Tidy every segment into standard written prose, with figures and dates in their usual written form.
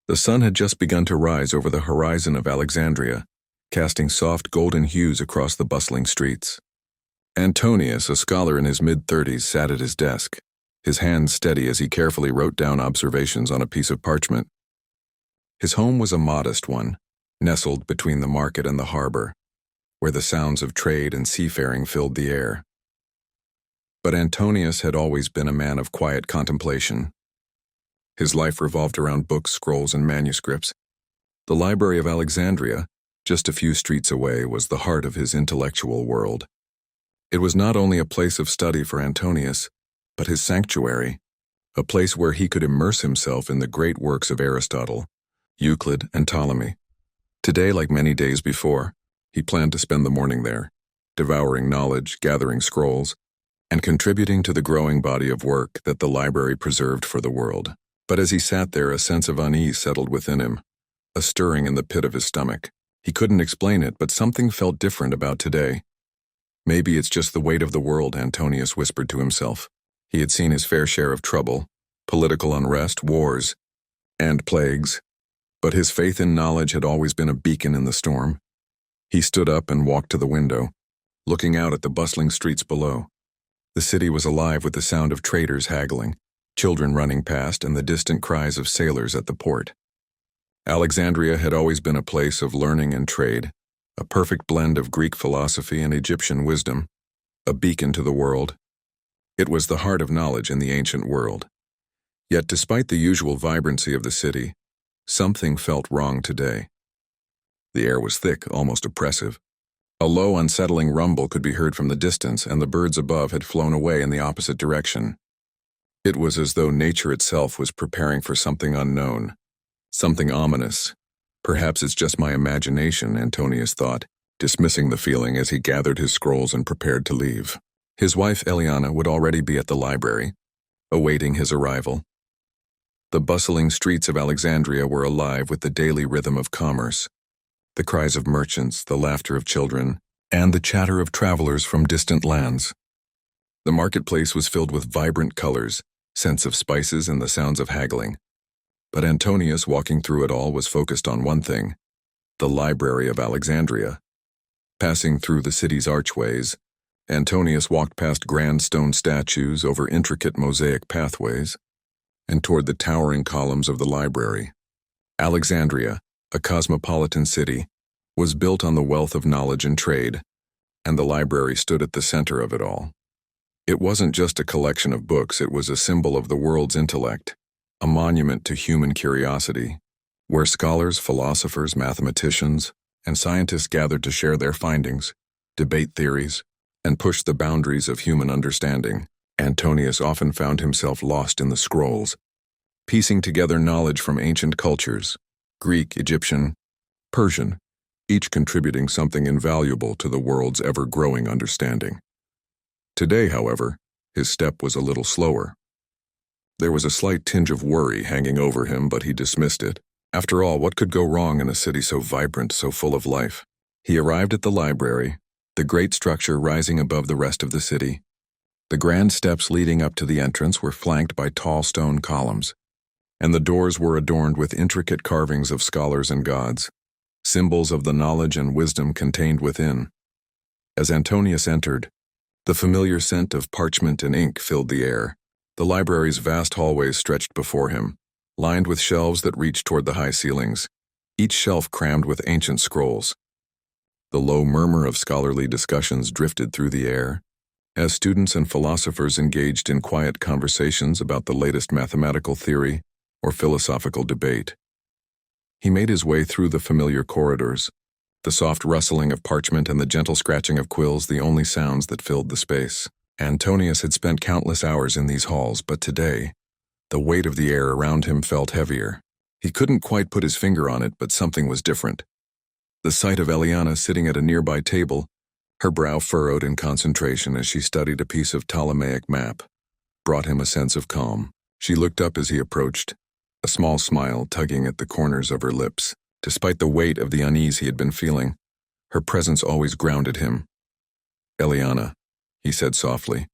The sun had just begun to rise over the horizon of Alexandria, casting soft golden hues across the bustling streets. Antonius, a scholar in his mid-30s, sat at his desk, his hands steady as he carefully wrote down observations on a piece of parchment. His home was a modest one, nestled between the market and the harbor, where the sounds of trade and seafaring filled the air. But Antonius had always been a man of quiet contemplation. His life revolved around books, scrolls, and manuscripts. The Library of Alexandria, just a few streets away, was the heart of his intellectual world. It was not only a place of study for Antonius, but his sanctuary, a place where he could immerse himself in the great works of Aristotle, Euclid, and Ptolemy. Today, like many days before, he planned to spend the morning there, devouring knowledge, gathering scrolls, and contributing to the growing body of work that the library preserved for the world. But as he sat there, a sense of unease settled within him, a stirring in the pit of his stomach. He couldn't explain it, but something felt different about today. Maybe it's just the weight of the world, Antonius whispered to himself. He had seen his fair share of trouble, political unrest, wars, and plagues, but his faith in knowledge had always been a beacon in the storm. He stood up and walked to the window, looking out at the bustling streets below. The city was alive with the sound of traders haggling, children running past, and the distant cries of sailors at the port. Alexandria had always been a place of learning and trade, a perfect blend of Greek philosophy and Egyptian wisdom, a beacon to the world. It was the heart of knowledge in the ancient world. Yet despite the usual vibrancy of the city, something felt wrong today. The air was thick, almost oppressive. A low, unsettling rumble could be heard from the distance, and the birds above had flown away in the opposite direction. It was as though nature itself was preparing for something unknown, something ominous. Perhaps it's just my imagination, Antonius thought, dismissing the feeling as he gathered his scrolls and prepared to leave. His wife Eliana would already be at the library, awaiting his arrival. The bustling streets of Alexandria were alive with the daily rhythm of commerce, the cries of merchants, the laughter of children, and the chatter of travelers from distant lands. The marketplace was filled with vibrant colors, scents of spices, and the sounds of haggling. But Antonius, walking through it all, was focused on one thing: the Library of Alexandria. Passing through the city's archways, Antonius walked past grand stone statues, over intricate mosaic pathways, and toward the towering columns of the library. Alexandria, a cosmopolitan city, was built on the wealth of knowledge and trade, and the library stood at the center of it all. It wasn't just a collection of books, it was a symbol of the world's intellect, a monument to human curiosity, where scholars, philosophers, mathematicians, and scientists gathered to share their findings, debate theories, and push the boundaries of human understanding. Antonius often found himself lost in the scrolls, piecing together knowledge from ancient cultures, Greek, Egyptian, Persian, each contributing something invaluable to the world's ever-growing understanding. Today, however, his step was a little slower. There was a slight tinge of worry hanging over him, but he dismissed it. After all, what could go wrong in a city so vibrant, so full of life? He arrived at the library, the great structure rising above the rest of the city. The grand steps leading up to the entrance were flanked by tall stone columns, and the doors were adorned with intricate carvings of scholars and gods, symbols of the knowledge and wisdom contained within. As Antonius entered, the familiar scent of parchment and ink filled the air. The library's vast hallways stretched before him, lined with shelves that reached toward the high ceilings, each shelf crammed with ancient scrolls. The low murmur of scholarly discussions drifted through the air, as students and philosophers engaged in quiet conversations about the latest mathematical theory or philosophical debate. He made his way through the familiar corridors, the soft rustling of parchment and the gentle scratching of quills the only sounds that filled the space. Antonius had spent countless hours in these halls, but today, the weight of the air around him felt heavier. He couldn't quite put his finger on it, but something was different. The sight of Eliana sitting at a nearby table, her brow furrowed in concentration as she studied a piece of Ptolemaic map, brought him a sense of calm. She looked up as he approached, a small smile tugging at the corners of her lips. Despite the weight of the unease he had been feeling, her presence always grounded him. "Eliana," he said softly,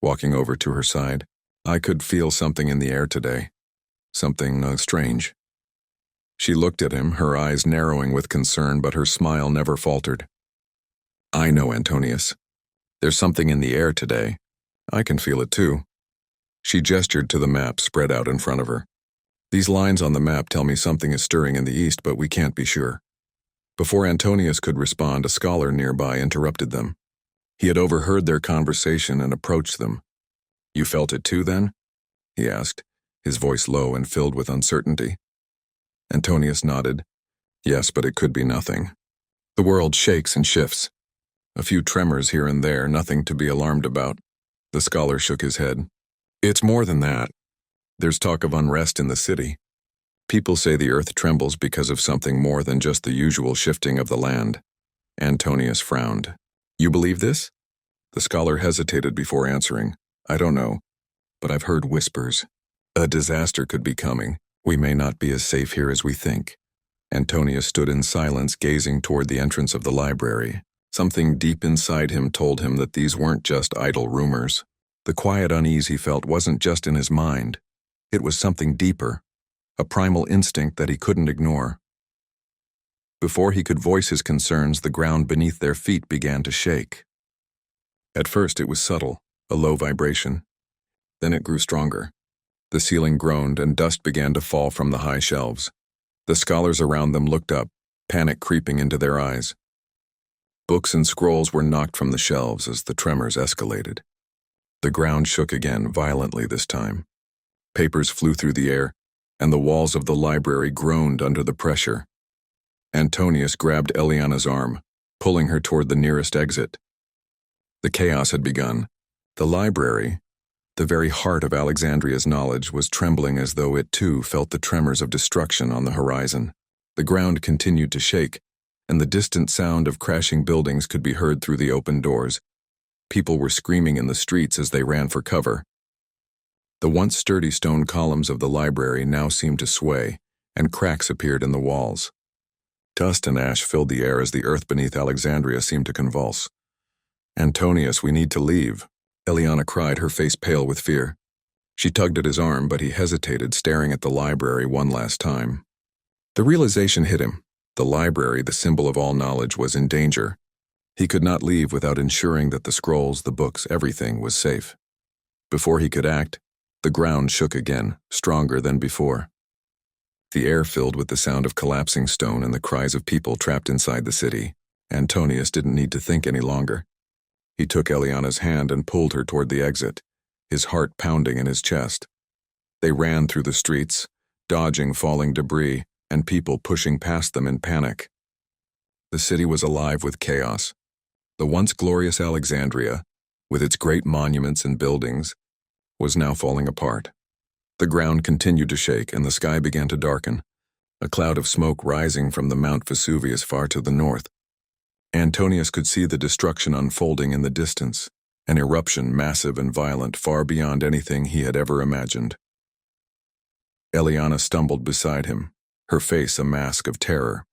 walking over to her side. "I could feel something in the air today. Something strange." She looked at him, her eyes narrowing with concern, but her smile never faltered. I know, Antonius. There's something in the air today. I can feel it too. She gestured to the map spread out in front of her. These lines on the map tell me something is stirring in the east, but we can't be sure. Before Antonius could respond, a scholar nearby interrupted them. He had overheard their conversation and approached them. You felt it too, then? He asked, his voice low and filled with uncertainty. Antonius nodded. Yes, but it could be nothing. The world shakes and shifts. A few tremors here and there, nothing to be alarmed about. The scholar shook his head. It's more than that. There's talk of unrest in the city. People say the earth trembles because of something more than just the usual shifting of the land. Antonius frowned. You believe this? The scholar hesitated before answering. I don't know, but I've heard whispers. A disaster could be coming. We may not be as safe here as we think. Antonius stood in silence, gazing toward the entrance of the library. Something deep inside him told him that these weren't just idle rumors. The quiet unease he felt wasn't just in his mind. It was something deeper, a primal instinct that he couldn't ignore. Before he could voice his concerns, the ground beneath their feet began to shake. At first it was subtle, a low vibration. Then it grew stronger. The ceiling groaned and dust began to fall from the high shelves. The scholars around them looked up, panic creeping into their eyes. Books and scrolls were knocked from the shelves as the tremors escalated. The ground shook again, violently this time. Papers flew through the air, and the walls of the library groaned under the pressure. Antonius grabbed Eliana's arm, pulling her toward the nearest exit. The chaos had begun. The library, the very heart of Alexandria's knowledge, was trembling as though it too felt the tremors of destruction on the horizon. The ground continued to shake, and the distant sound of crashing buildings could be heard through the open doors. People were screaming in the streets as they ran for cover. The once sturdy stone columns of the library now seemed to sway, and cracks appeared in the walls. Dust and ash filled the air as the earth beneath Alexandria seemed to convulse. Antonius, we need to leave, Eliana cried, her face pale with fear. She tugged at his arm, but he hesitated, staring at the library one last time. The realization hit him. The library, the symbol of all knowledge, was in danger. He could not leave without ensuring that the scrolls, the books, everything was safe. Before he could act, the ground shook again, stronger than before. The air filled with the sound of collapsing stone and the cries of people trapped inside the city. Antonius didn't need to think any longer. He took Eliana's hand and pulled her toward the exit, his heart pounding in his chest. They ran through the streets, dodging falling debris and people pushing past them in panic. The city was alive with chaos. The once glorious Alexandria, with its great monuments and buildings, was now falling apart. The ground continued to shake and the sky began to darken, a cloud of smoke rising from the Mount Vesuvius far to the north. Antonius could see the destruction unfolding in the distance, an eruption massive and violent far beyond anything he had ever imagined. Eliana stumbled beside him, her face a mask of terror.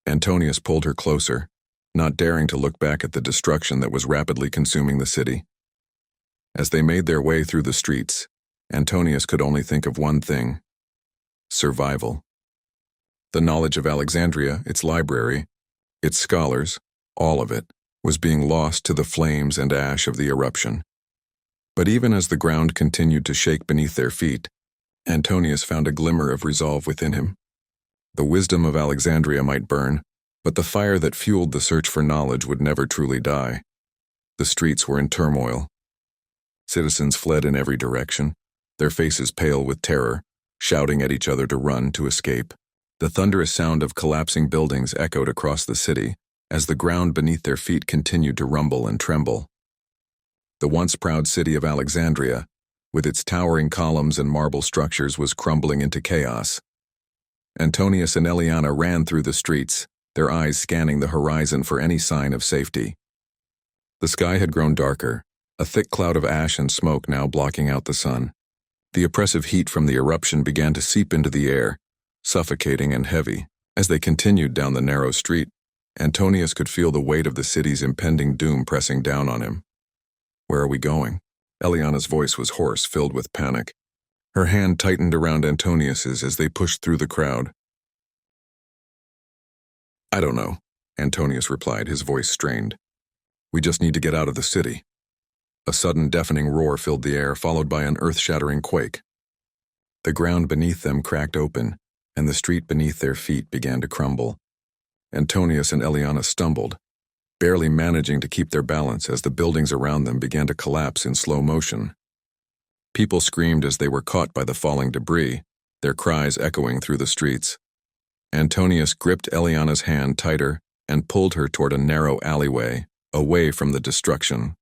Antonius pulled her closer, not daring to look back at the destruction that was rapidly consuming the city. As they made their way through the streets, Antonius could only think of one thing: survival. The knowledge of Alexandria, its library, its scholars, all of it, was being lost to the flames and ash of the eruption. But even as the ground continued to shake beneath their feet, Antonius found a glimmer of resolve within him. The wisdom of Alexandria might burn, but the fire that fueled the search for knowledge would never truly die. The streets were in turmoil. Citizens fled in every direction, their faces pale with terror, shouting at each other to run, to escape. The thunderous sound of collapsing buildings echoed across the city as the ground beneath their feet continued to rumble and tremble. The once proud city of Alexandria, with its towering columns and marble structures, was crumbling into chaos. Antonius and Eliana ran through the streets, their eyes scanning the horizon for any sign of safety. The sky had grown darker, a thick cloud of ash and smoke now blocking out the sun. The oppressive heat from the eruption began to seep into the air, suffocating and heavy. As they continued down the narrow street, Antonius could feel the weight of the city's impending doom pressing down on him. Where are we going? Eliana's voice was hoarse, filled with panic. Her hand tightened around Antonius's as they pushed through the crowd. I don't know, Antonius replied, his voice strained. We just need to get out of the city. A sudden deafening roar filled the air, followed by an earth-shattering quake. The ground beneath them cracked open, and the street beneath their feet began to crumble. Antonius and Eliana stumbled, barely managing to keep their balance as the buildings around them began to collapse in slow motion. People screamed as they were caught by the falling debris, their cries echoing through the streets. Antonius gripped Eliana's hand tighter and pulled her toward a narrow alleyway, away from the destruction.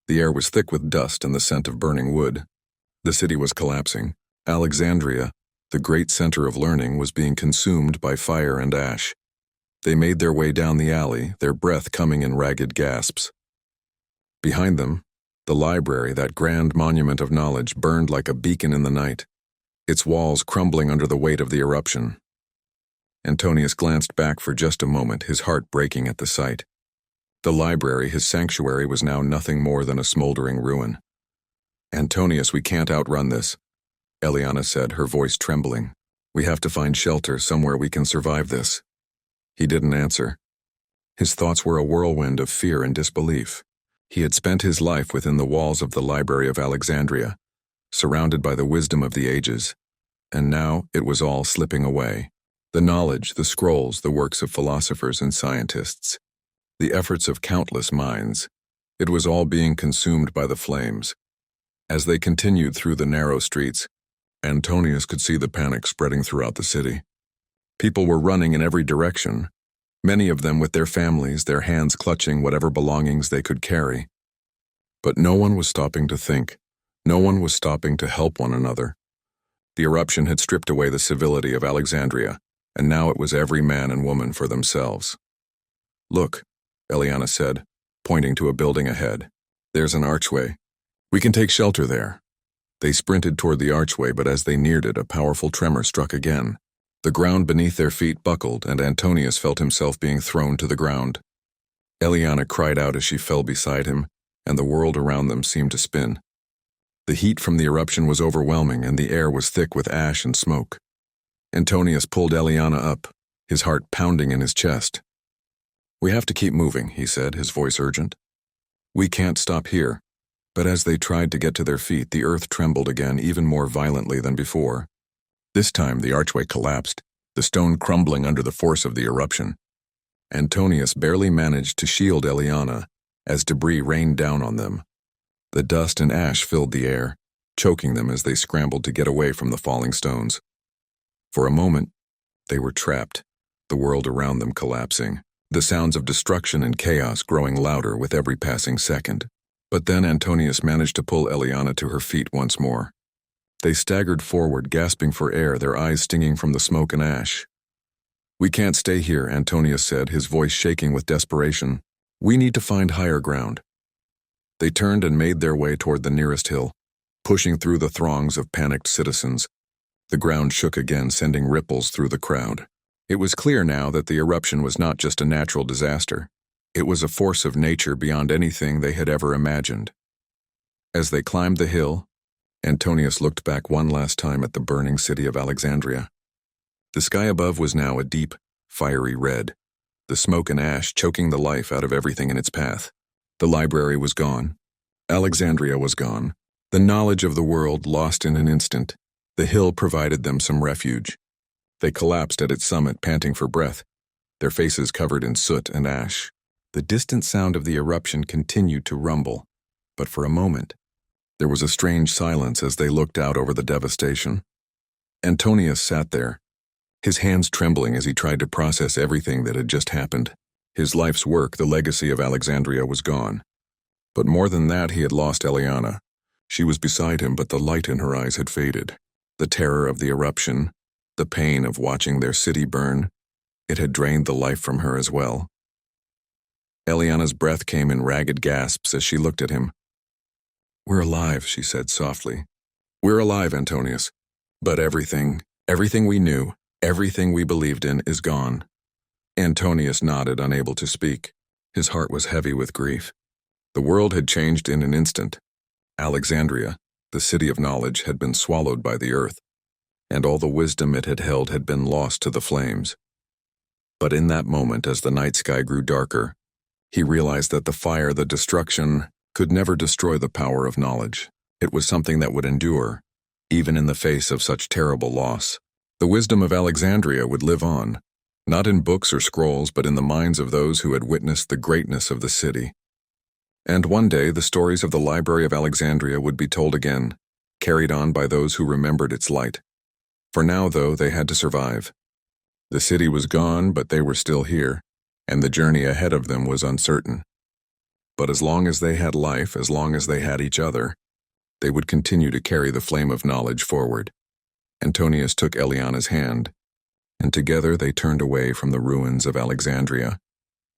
The air was thick with dust and the scent of burning wood. The city was collapsing. Alexandria, the great center of learning, was being consumed by fire and ash. They made their way down the alley, their breath coming in ragged gasps. Behind them, the library, that grand monument of knowledge, burned like a beacon in the night, its walls crumbling under the weight of the eruption. Antonius glanced back for just a moment, his heart breaking at the sight. The library, his sanctuary, was now nothing more than a smoldering ruin. Antonius, we can't outrun this, Eliana said, her voice trembling. We have to find shelter, somewhere we can survive this. He didn't answer. His thoughts were a whirlwind of fear and disbelief. He had spent his life within the walls of the Library of Alexandria, surrounded by the wisdom of the ages, and now it was all slipping away. The knowledge, the scrolls, the works of philosophers and scientists, the efforts of countless minds, it was all being consumed by the flames. As they continued through the narrow streets, Antonius could see the panic spreading throughout the city. People were running in every direction, many of them with their families, their hands clutching whatever belongings they could carry. But no one was stopping to think. No one was stopping to help one another. The eruption had stripped away the civility of Alexandria, and now it was every man and woman for themselves. Look, Eliana said, pointing to a building ahead. There's an archway. We can take shelter there. They sprinted toward the archway, but as they neared it, a powerful tremor struck again. The ground beneath their feet buckled, and Antonius felt himself being thrown to the ground. Eliana cried out as she fell beside him, and the world around them seemed to spin. The heat from the eruption was overwhelming, and the air was thick with ash and smoke. Antonius pulled Eliana up, his heart pounding in his chest. We have to keep moving, he said, his voice urgent. We can't stop here. But as they tried to get to their feet, the earth trembled again, even more violently than before. This time the archway collapsed, the stone crumbling under the force of the eruption. Antonius barely managed to shield Eliana as debris rained down on them. The dust and ash filled the air, choking them as they scrambled to get away from the falling stones. For a moment, they were trapped, the world around them collapsing, the sounds of destruction and chaos growing louder with every passing second. But then Antonius managed to pull Eliana to her feet once more. They staggered forward, gasping for air, their eyes stinging from the smoke and ash. We can't stay here, Antonius said, his voice shaking with desperation. We need to find higher ground. They turned and made their way toward the nearest hill, pushing through the throngs of panicked citizens. The ground shook again, sending ripples through the crowd. It was clear now that the eruption was not just a natural disaster. It was a force of nature beyond anything they had ever imagined. As they climbed the hill, Antonius looked back one last time at the burning city of Alexandria. The sky above was now a deep, fiery red, the smoke and ash choking the life out of everything in its path. The library was gone. Alexandria was gone. The knowledge of the world lost in an instant. The hill provided them some refuge. They collapsed at its summit, panting for breath, their faces covered in soot and ash. The distant sound of the eruption continued to rumble, but for a moment, there was a strange silence as they looked out over the devastation. Antonius sat there, his hands trembling as he tried to process everything that had just happened. His life's work, the legacy of Alexandria, was gone. But more than that, he had lost Eliana. She was beside him, but the light in her eyes had faded. The terror of the eruption, the pain of watching their city burn, it had drained the life from her as well. Eliana's breath came in ragged gasps as she looked at him. We're alive, she said softly. We're alive, Antonius. But everything we knew, everything we believed in is gone. Antonius nodded, unable to speak. His heart was heavy with grief. The world had changed in an instant. Alexandria, the city of knowledge, had been swallowed by the earth, and all the wisdom it had held had been lost to the flames. But in that moment, as the night sky grew darker, he realized that the fire, the destruction, could never destroy the power of knowledge. It was something that would endure, even in the face of such terrible loss. The wisdom of Alexandria would live on, not in books or scrolls, but in the minds of those who had witnessed the greatness of the city. And one day, the stories of the Library of Alexandria would be told again, carried on by those who remembered its light. For now, though, they had to survive. The city was gone, but they were still here, and the journey ahead of them was uncertain. But as long as they had life, as long as they had each other, they would continue to carry the flame of knowledge forward. Antonius took Eliana's hand, and together they turned away from the ruins of Alexandria,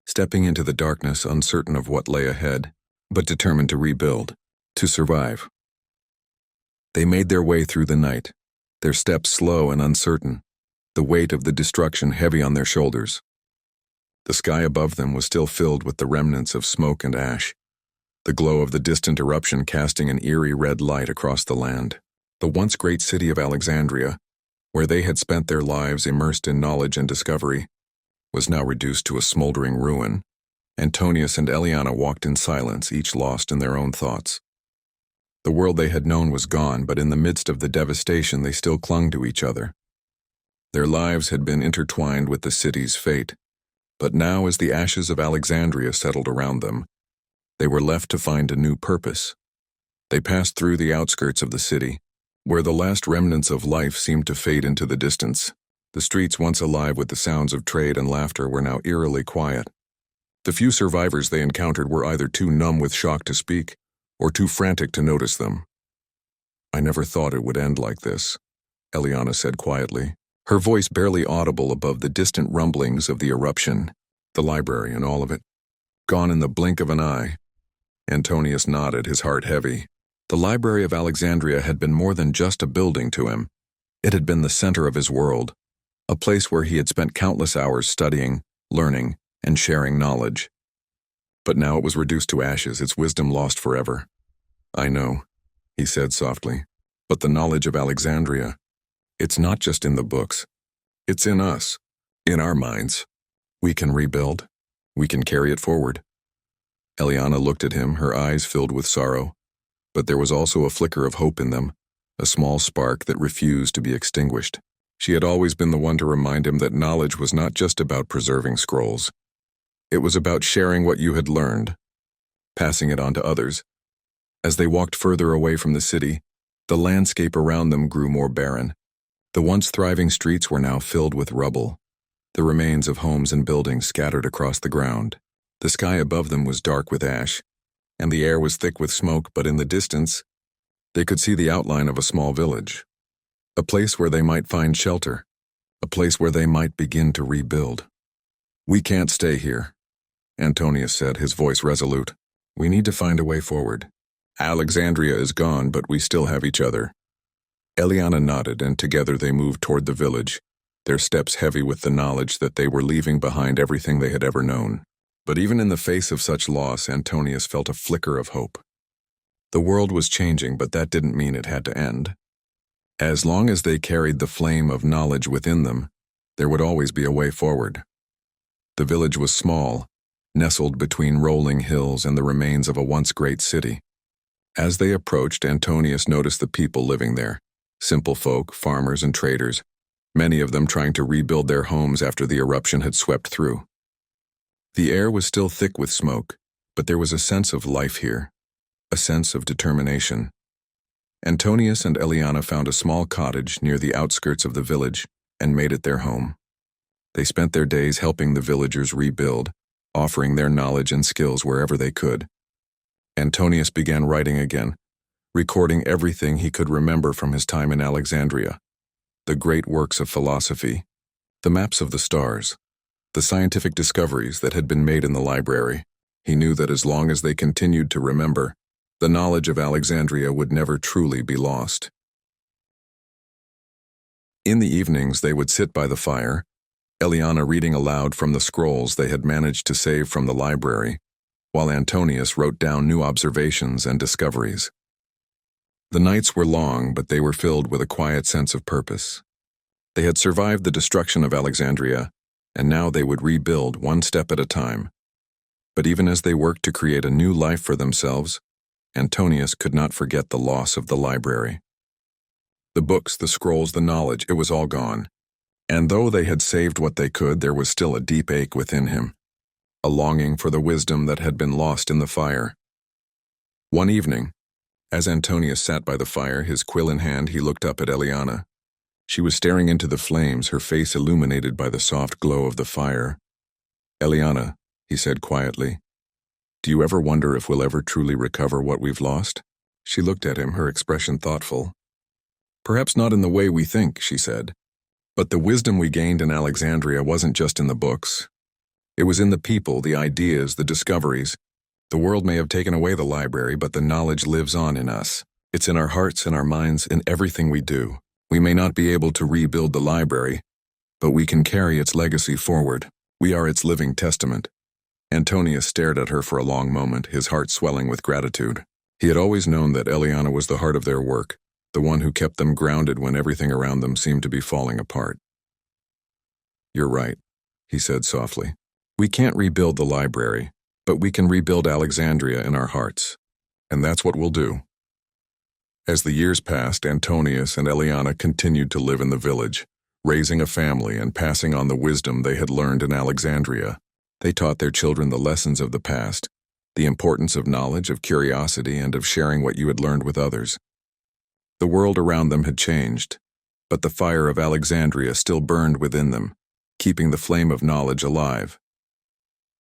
stepping into the darkness, uncertain of what lay ahead, but determined to rebuild, to survive. They made their way through the night, their steps slow and uncertain, the weight of the destruction heavy on their shoulders. The sky above them was still filled with the remnants of smoke and ash, the glow of the distant eruption casting an eerie red light across the land. The once great city of Alexandria, where they had spent their lives immersed in knowledge and discovery, was now reduced to a smoldering ruin. Antonius and Eliana walked in silence, each lost in their own thoughts. The world they had known was gone, but in the midst of the devastation they still clung to each other. Their lives had been intertwined with the city's fate, but now as the ashes of Alexandria settled around them, they were left to find a new purpose. They passed through the outskirts of the city, where the last remnants of life seemed to fade into the distance. The streets, once alive with the sounds of trade and laughter, were now eerily quiet. The few survivors they encountered were either too numb with shock to speak, or too frantic to notice them. "I never thought it would end like this," Eliana said quietly, her voice barely audible above the distant rumblings of the eruption, the library and all of it. Gone in the blink of an eye. Antonius nodded, his heart heavy. The Library of Alexandria had been more than just a building to him. It had been the center of his world, a place where he had spent countless hours studying, learning, and sharing knowledge. But now it was reduced to ashes, its wisdom lost forever. "I know," he said softly, "but the knowledge of Alexandria, it's not just in the books. It's in us, in our minds. We can rebuild. We can carry it forward." Eliana looked at him, her eyes filled with sorrow, but there was also a flicker of hope in them, a small spark that refused to be extinguished. She had always been the one to remind him that knowledge was not just about preserving scrolls. It was about sharing what you had learned, passing it on to others. As they walked further away from the city, the landscape around them grew more barren. The once thriving streets were now filled with rubble, the remains of homes and buildings scattered across the ground. The sky above them was dark with ash, and the air was thick with smoke, but in the distance, they could see the outline of a small village, a place where they might find shelter, a place where they might begin to rebuild. "We can't stay here," Antonius said, his voice resolute. "We need to find a way forward. Alexandria is gone, but we still have each other." Eliana nodded, and together they moved toward the village, their steps heavy with the knowledge that they were leaving behind everything they had ever known. But even in the face of such loss, Antonius felt a flicker of hope. The world was changing, but that didn't mean it had to end. As long as they carried the flame of knowledge within them, there would always be a way forward. The village was small, nestled between rolling hills and the remains of a once great city. As they approached, Antonius noticed the people living there, simple folk, farmers and traders, many of them trying to rebuild their homes after the eruption had swept through. The air was still thick with smoke, but there was a sense of life here, a sense of determination. Antonius and Eliana found a small cottage near the outskirts of the village and made it their home. They spent their days helping the villagers rebuild, offering their knowledge and skills wherever they could. Antonius began writing again, recording everything he could remember from his time in Alexandria, the great works of philosophy, the maps of the stars, the scientific discoveries that had been made in the library. He knew that as long as they continued to remember, the knowledge of Alexandria would never truly be lost. In the evenings, they would sit by the fire, Eliana reading aloud from the scrolls they had managed to save from the library, while Antonius wrote down new observations and discoveries. The nights were long, but they were filled with a quiet sense of purpose. They had survived the destruction of Alexandria, and now they would rebuild one step at a time. But even as they worked to create a new life for themselves, Antonius could not forget the loss of the library. The books, the scrolls, the knowledge, it was all gone. And though they had saved what they could, there was still a deep ache within him, a longing for the wisdom that had been lost in the fire. One evening, as Antonius sat by the fire, his quill in hand, he looked up at Eliana. She was staring into the flames, her face illuminated by the soft glow of the fire. "Eliana," he said quietly, "do you ever wonder if we'll ever truly recover what we've lost?" She looked at him, her expression thoughtful. "Perhaps not in the way we think," she said. "But the wisdom we gained in Alexandria wasn't just in the books. It was in the people, the ideas, the discoveries. The world may have taken away the library, but the knowledge lives on in us. It's in our hearts, in our minds, in everything we do. We may not be able to rebuild the library, but we can carry its legacy forward. We are its living testament." Antonius stared at her for a long moment, his heart swelling with gratitude. He had always known that Eliana was the heart of their work, the one who kept them grounded when everything around them seemed to be falling apart. "You're right," he said softly. "We can't rebuild the library, but we can rebuild Alexandria in our hearts. And that's what we'll do." As the years passed, Antonius and Eliana continued to live in the village, raising a family and passing on the wisdom they had learned in Alexandria. They taught their children the lessons of the past, the importance of knowledge, of curiosity, and of sharing what you had learned with others. The world around them had changed, but the fire of Alexandria still burned within them, keeping the flame of knowledge alive.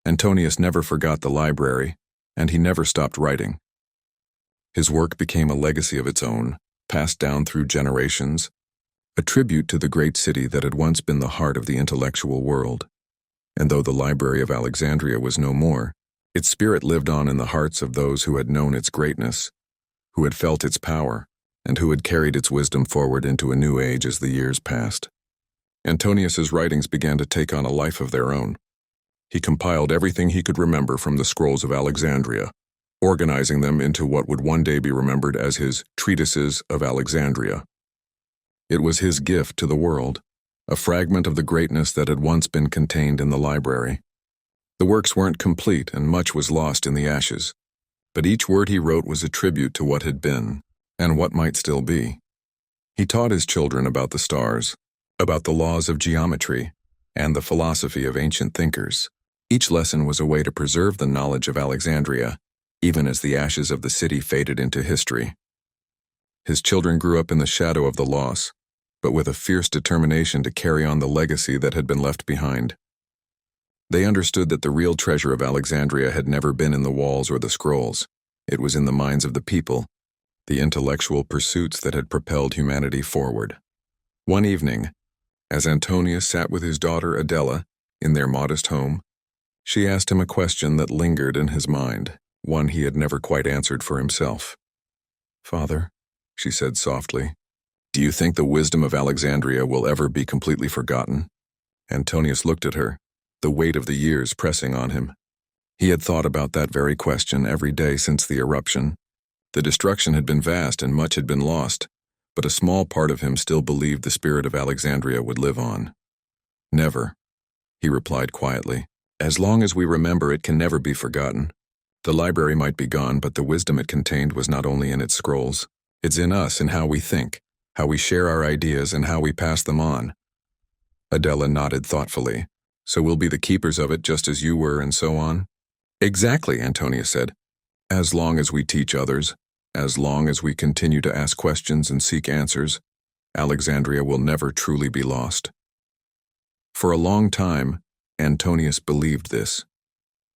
Antonius never forgot the library, and he never stopped writing. His work became a legacy of its own, passed down through generations, a tribute to the great city that had once been the heart of the intellectual world. And though the Library of Alexandria was no more, its spirit lived on in the hearts of those who had known its greatness, who had felt its power, and who had carried its wisdom forward into a new age as the years passed. Antonius's writings began to take on a life of their own. He compiled everything he could remember from the scrolls of Alexandria, organizing them into what would one day be remembered as his Treatises of Alexandria. It was his gift to the world, a fragment of the greatness that had once been contained in the library. The works weren't complete, and much was lost in the ashes, but each word he wrote was a tribute to what had been, and what might still be. He taught his children about the stars, about the laws of geometry, and the philosophy of ancient thinkers. Each lesson was a way to preserve the knowledge of Alexandria, even as the ashes of the city faded into history. His children grew up in the shadow of the loss, but with a fierce determination to carry on the legacy that had been left behind. They understood that the real treasure of Alexandria had never been in the walls or the scrolls. It was in the minds of the people, the intellectual pursuits that had propelled humanity forward. One evening, as Antonius sat with his daughter Adela in their modest home, she asked him a question that lingered in his mind, one he had never quite answered for himself. "Father," she said softly, "do you think the wisdom of Alexandria will ever be completely forgotten?" Antonius looked at her, the weight of the years pressing on him. He had thought about that very question every day since the eruption. The destruction had been vast and much had been lost, but a small part of him still believed the spirit of Alexandria would live on. "Never," he replied quietly. "As long as we remember, it can never be forgotten. The library might be gone, but the wisdom it contained was not only in its scrolls. It's in us, in how we think, how we share our ideas, and how we pass them on." Adela nodded thoughtfully. "So we'll be the keepers of it just as you were, and so on?" "Exactly," Antonius said. "As long as we teach others, as long as we continue to ask questions and seek answers, Alexandria will never truly be lost." For a long time, Antonius believed this.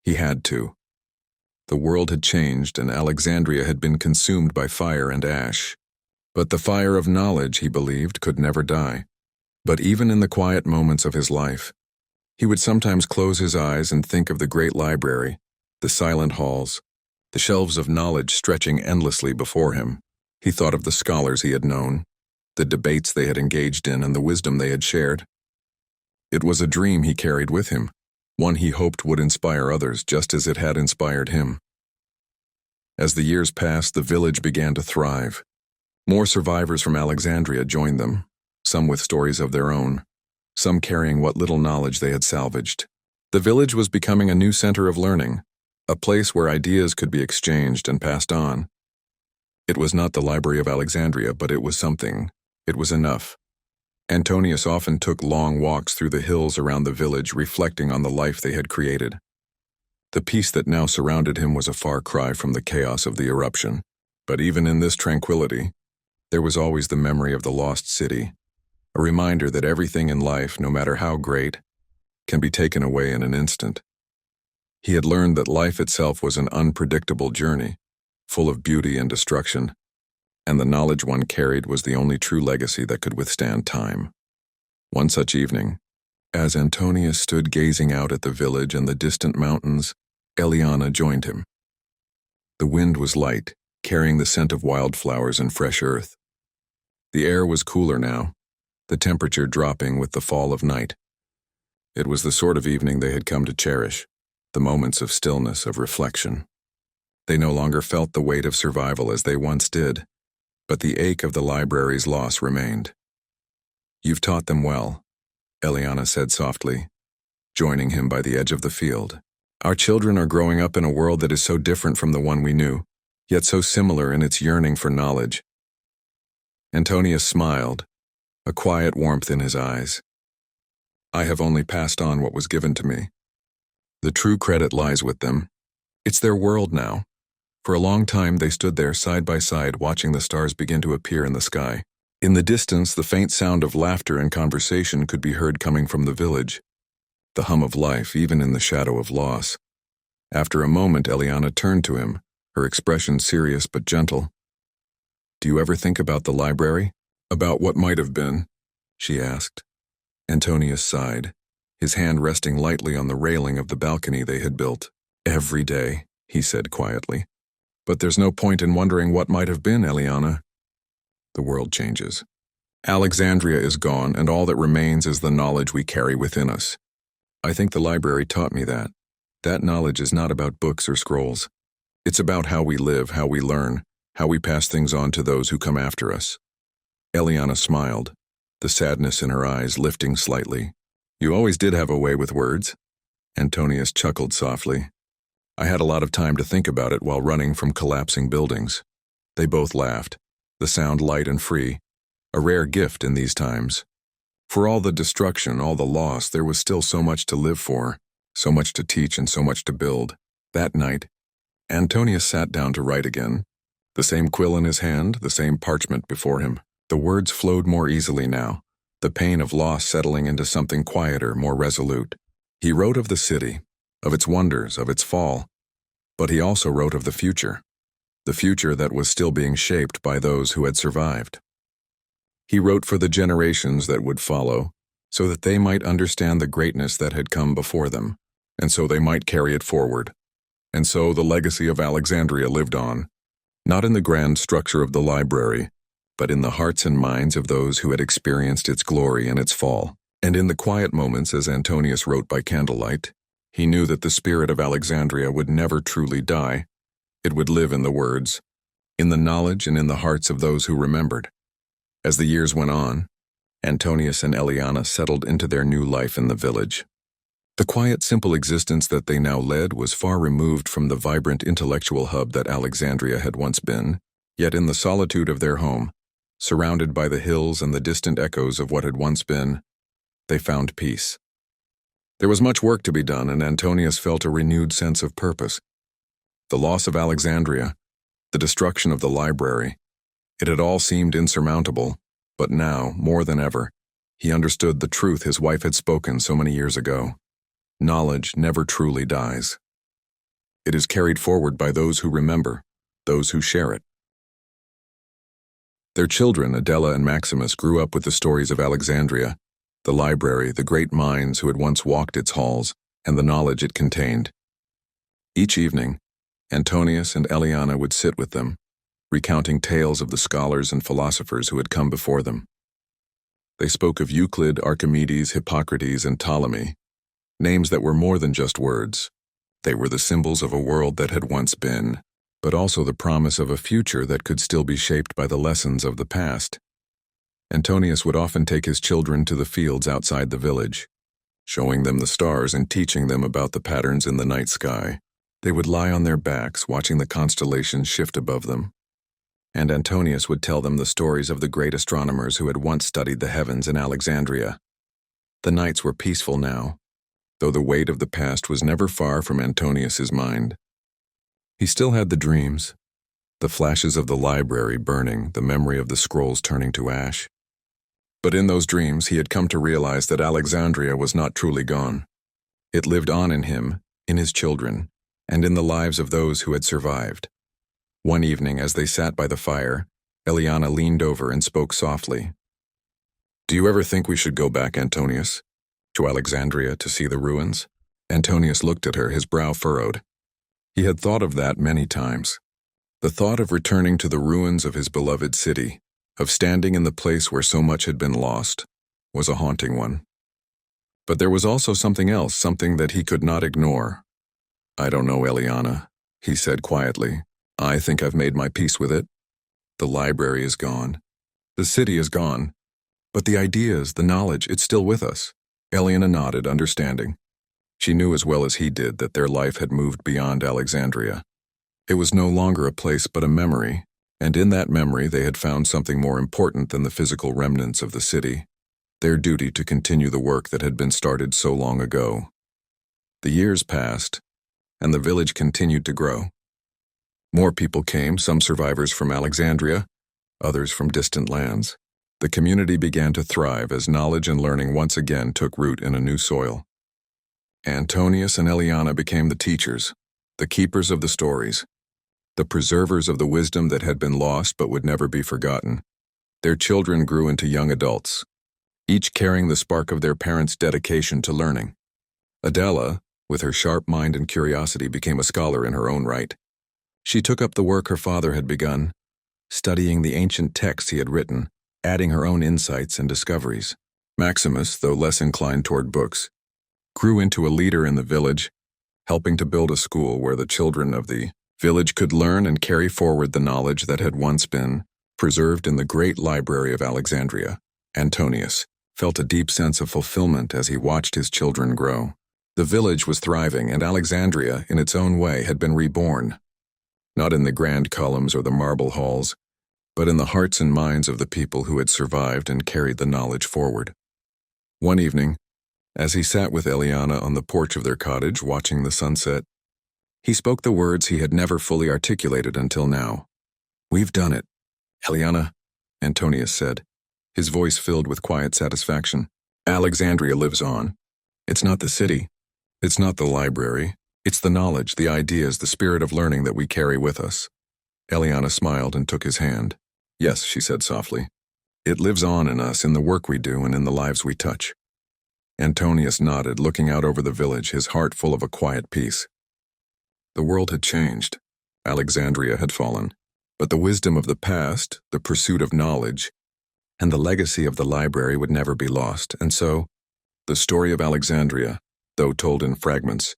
He had to. The world had changed, and Alexandria had been consumed by fire and ash. But the fire of knowledge, he believed, could never die. But even in the quiet moments of his life, he would sometimes close his eyes and think of the great library, the silent halls, the shelves of knowledge stretching endlessly before him. He thought of the scholars he had known, the debates they had engaged in, and the wisdom they had shared. It was a dream he carried with him, one he hoped would inspire others just as it had inspired him. As the years passed, the village began to thrive. More survivors from Alexandria joined them, some with stories of their own. some carrying what little knowledge they had salvaged. The village was becoming a new center of learning, a place where ideas could be exchanged and passed on. It was not the Library of Alexandria, but it was something. It was enough. Antonius often took long walks through the hills around the village, reflecting on the life they had created. The peace that now surrounded him was a far cry from the chaos of the eruption. But even in this tranquility, there was always the memory of the lost city, a reminder that everything in life, no matter how great, can be taken away in an instant. He had learned that life itself was an unpredictable journey, full of beauty and destruction, and the knowledge one carried was the only true legacy that could withstand time. One such evening, as Antonius stood gazing out at the village and the distant mountains, Eliana joined him. The wind was light, carrying the scent of wildflowers and fresh earth. The air was cooler now, the temperature dropping with the fall of night. It was the sort of evening they had come to cherish, the moments of stillness, of reflection. They no longer felt the weight of survival as they once did, but the ache of the library's loss remained. "You've taught them well," Eliana said softly, joining him by the edge of the field. "Our children are growing up in a world that is so different from the one we knew, yet so similar in its yearning for knowledge." Antonius smiled, a quiet warmth in his eyes. "I have only passed on what was given to me. The true credit lies with them. It's their world now." For a long time they stood there side by side, watching the stars begin to appear in the sky. In the distance, the faint sound of laughter and conversation could be heard coming from the village, the hum of life even in the shadow of loss. After a moment, Eliana turned to him, her expression serious but gentle. "Do you ever think about the library? About what might have been?" she asked. Antonius sighed, his hand resting lightly on the railing of the balcony they had built. "Every day," he said quietly. "But there's no point in wondering what might have been, Eliana. The world changes. Alexandria is gone, and all that remains is the knowledge we carry within us. I think the library taught me that. That knowledge is not about books or scrolls. It's about how we live, how we learn, how we pass things on to those who come after us." Eliana smiled, the sadness in her eyes lifting slightly. "You always did have a way with words." Antonius chuckled softly. "I had a lot of time to think about it while running from collapsing buildings." They both laughed, the sound light and free, a rare gift in these times. For all the destruction, all the loss, there was still so much to live for, so much to teach and so much to build. That night, Antonius sat down to write again, the same quill in his hand, the same parchment before him. The words flowed more easily now, the pain of loss settling into something quieter, more resolute. He wrote of the city, of its wonders, of its fall, but he also wrote of the future that was still being shaped by those who had survived. He wrote for the generations that would follow, so that they might understand the greatness that had come before them, and so they might carry it forward. And so the legacy of Alexandria lived on, not in the grand structure of the library, but in the hearts and minds of those who had experienced its glory and its fall. And in the quiet moments, as Antonius wrote by candlelight, he knew that the spirit of Alexandria would never truly die. It would live in the words, in the knowledge and in the hearts of those who remembered. As the years went on, Antonius and Eliana settled into their new life in the village. The quiet, simple existence that they now led was far removed from the vibrant intellectual hub that Alexandria had once been, yet in the solitude of their home, surrounded by the hills and the distant echoes of what had once been, they found peace. There was much work to be done, and Antonius felt a renewed sense of purpose. The loss of Alexandria, the destruction of the library, it had all seemed insurmountable, but now, more than ever, he understood the truth his wife had spoken so many years ago. Knowledge never truly dies. It is carried forward by those who remember, those who share it. Their children, Adela and Maximus, grew up with the stories of Alexandria, the library, the great minds who had once walked its halls, and the knowledge it contained. Each evening, Antonius and Eliana would sit with them, recounting tales of the scholars and philosophers who had come before them. They spoke of Euclid, Archimedes, Hippocrates, and Ptolemy, names that were more than just words. They were the symbols of a world that had once been, but also the promise of a future that could still be shaped by the lessons of the past. Antonius would often take his children to the fields outside the village, showing them the stars and teaching them about the patterns in the night sky. They would lie on their backs, watching the constellations shift above them. And Antonius would tell them the stories of the great astronomers who had once studied the heavens in Alexandria. The nights were peaceful now, though the weight of the past was never far from Antonius's mind. He still had the dreams, the flashes of the library burning, the memory of the scrolls turning to ash. But in those dreams, he had come to realize that Alexandria was not truly gone. It lived on in him, in his children, and in the lives of those who had survived. One evening, as they sat by the fire, Eliana leaned over and spoke softly. "Do you ever think we should go back, Antonius, to Alexandria to see the ruins?" Antonius looked at her, his brow furrowed. He had thought of that many times. The thought of returning to the ruins of his beloved city, of standing in the place where so much had been lost, was a haunting one. But there was also something else, something that he could not ignore. "I don't know, Eliana," he said quietly. "I think I've made my peace with it. The library is gone. The city is gone. But the ideas, the knowledge, it's still with us." Eliana nodded, understanding. She knew as well as he did that their life had moved beyond Alexandria. It was no longer a place but a memory, and in that memory they had found something more important than the physical remnants of the city, their duty to continue the work that had been started so long ago. The years passed, and the village continued to grow. More people came, some survivors from Alexandria, others from distant lands. The community began to thrive as knowledge and learning once again took root in a new soil. Antonius and Eliana became the teachers, the keepers of the stories, the preservers of the wisdom that had been lost but would never be forgotten. Their children grew into young adults, each carrying the spark of their parents' dedication to learning. Adela, with her sharp mind and curiosity, became a scholar in her own right. She took up the work her father had begun, studying the ancient texts he had written, adding her own insights and discoveries. Maximus, though less inclined toward books, grew into a leader in the village, helping to build a school where the children of the village could learn and carry forward the knowledge that had once been preserved in the great Library of Alexandria. Antonius felt a deep sense of fulfillment as he watched his children grow. The village was thriving, and Alexandria, in its own way, had been reborn, not in the grand columns or the marble halls, but in the hearts and minds of the people who had survived and carried the knowledge forward. One evening, as he sat with Eliana on the porch of their cottage watching the sunset, he spoke the words he had never fully articulated until now. "We've done it, Eliana," Antonius said, his voice filled with quiet satisfaction. "Alexandria lives on. It's not the city. It's not the library. It's the knowledge, the ideas, the spirit of learning that we carry with us." Eliana smiled and took his hand. "Yes," she said softly. "It lives on in us, in the work we do and in the lives we touch." Antonius nodded, looking out over the village, his heart full of a quiet peace. The world had changed. Alexandria had fallen. But the wisdom of the past, the pursuit of knowledge, and the legacy of the library would never be lost, and so, the story of Alexandria, though told in fragments,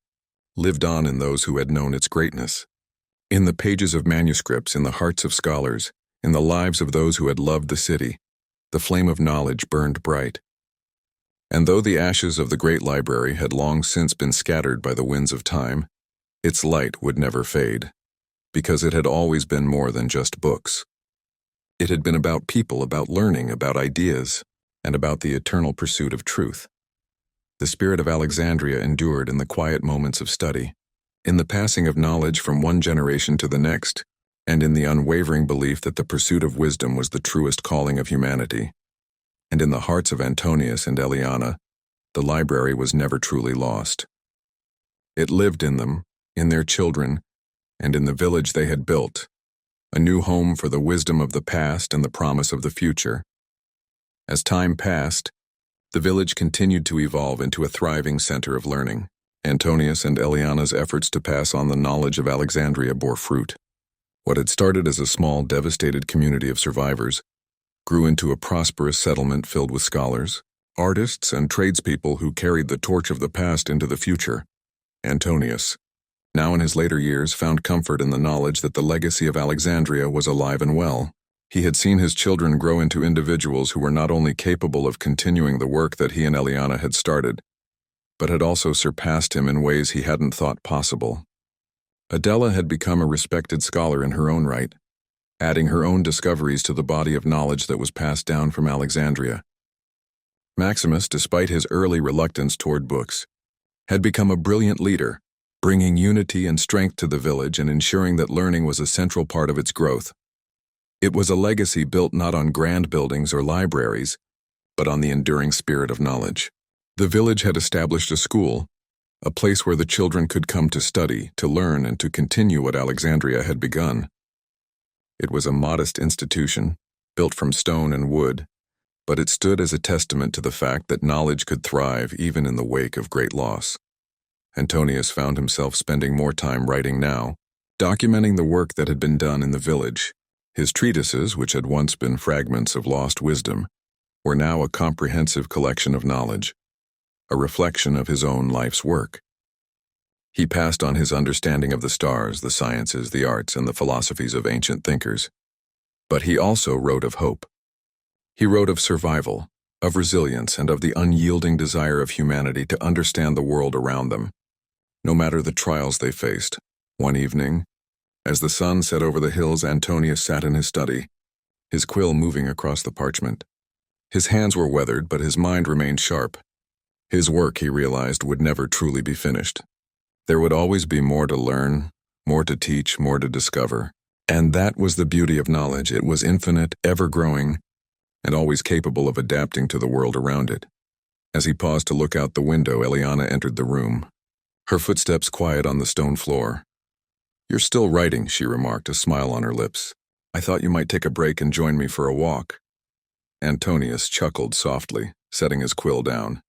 lived on in those who had known its greatness. In the pages of manuscripts, in the hearts of scholars, in the lives of those who had loved the city, the flame of knowledge burned bright. And though the ashes of the great library had long since been scattered by the winds of time, its light would never fade, because it had always been more than just books. It had been about people, about learning, about ideas, and about the eternal pursuit of truth. The spirit of Alexandria endured in the quiet moments of study, in the passing of knowledge from one generation to the next, and in the unwavering belief that the pursuit of wisdom was the truest calling of humanity. And in the hearts of Antonius and Eliana, the library was never truly lost. It lived in them, in their children, and in the village they had built, a new home for the wisdom of the past and the promise of the future. As time passed, the village continued to evolve into a thriving center of learning. Antonius and Eliana's efforts to pass on the knowledge of Alexandria bore fruit. What had started as a small, devastated community of survivors grew into a prosperous settlement filled with scholars, artists, and tradespeople who carried the torch of the past into the future. Antonius, now in his later years, found comfort in the knowledge that the legacy of Alexandria was alive and well. He had seen his children grow into individuals who were not only capable of continuing the work that he and Eliana had started, but had also surpassed him in ways he hadn't thought possible. Adela had become a respected scholar in her own right, adding her own discoveries to the body of knowledge that was passed down from Alexandria. Maximus, despite his early reluctance toward books, had become a brilliant leader, bringing unity and strength to the village and ensuring that learning was a central part of its growth. It was a legacy built not on grand buildings or libraries, but on the enduring spirit of knowledge. The village had established a school, a place where the children could come to study, to learn, and to continue what Alexandria had begun. It was a modest institution, built from stone and wood, but it stood as a testament to the fact that knowledge could thrive even in the wake of great loss. Antonius found himself spending more time writing now, documenting the work that had been done in the village. His treatises, which had once been fragments of lost wisdom, were now a comprehensive collection of knowledge, a reflection of his own life's work. He passed on his understanding of the stars, the sciences, the arts, and the philosophies of ancient thinkers. But he also wrote of hope. He wrote of survival, of resilience, and of the unyielding desire of humanity to understand the world around them, no matter the trials they faced. One evening, as the sun set over the hills, Antonius sat in his study, his quill moving across the parchment. His hands were weathered, but his mind remained sharp. His work, he realized, would never truly be finished. There would always be more to learn, more to teach, more to discover. And that was the beauty of knowledge. It was infinite, ever-growing, and always capable of adapting to the world around it. As he paused to look out the window, Eliana entered the room, her footsteps quiet on the stone floor. "You're still writing," she remarked, a smile on her lips. "I thought you might take a break and join me for a walk." Antonius chuckled softly, setting his quill down.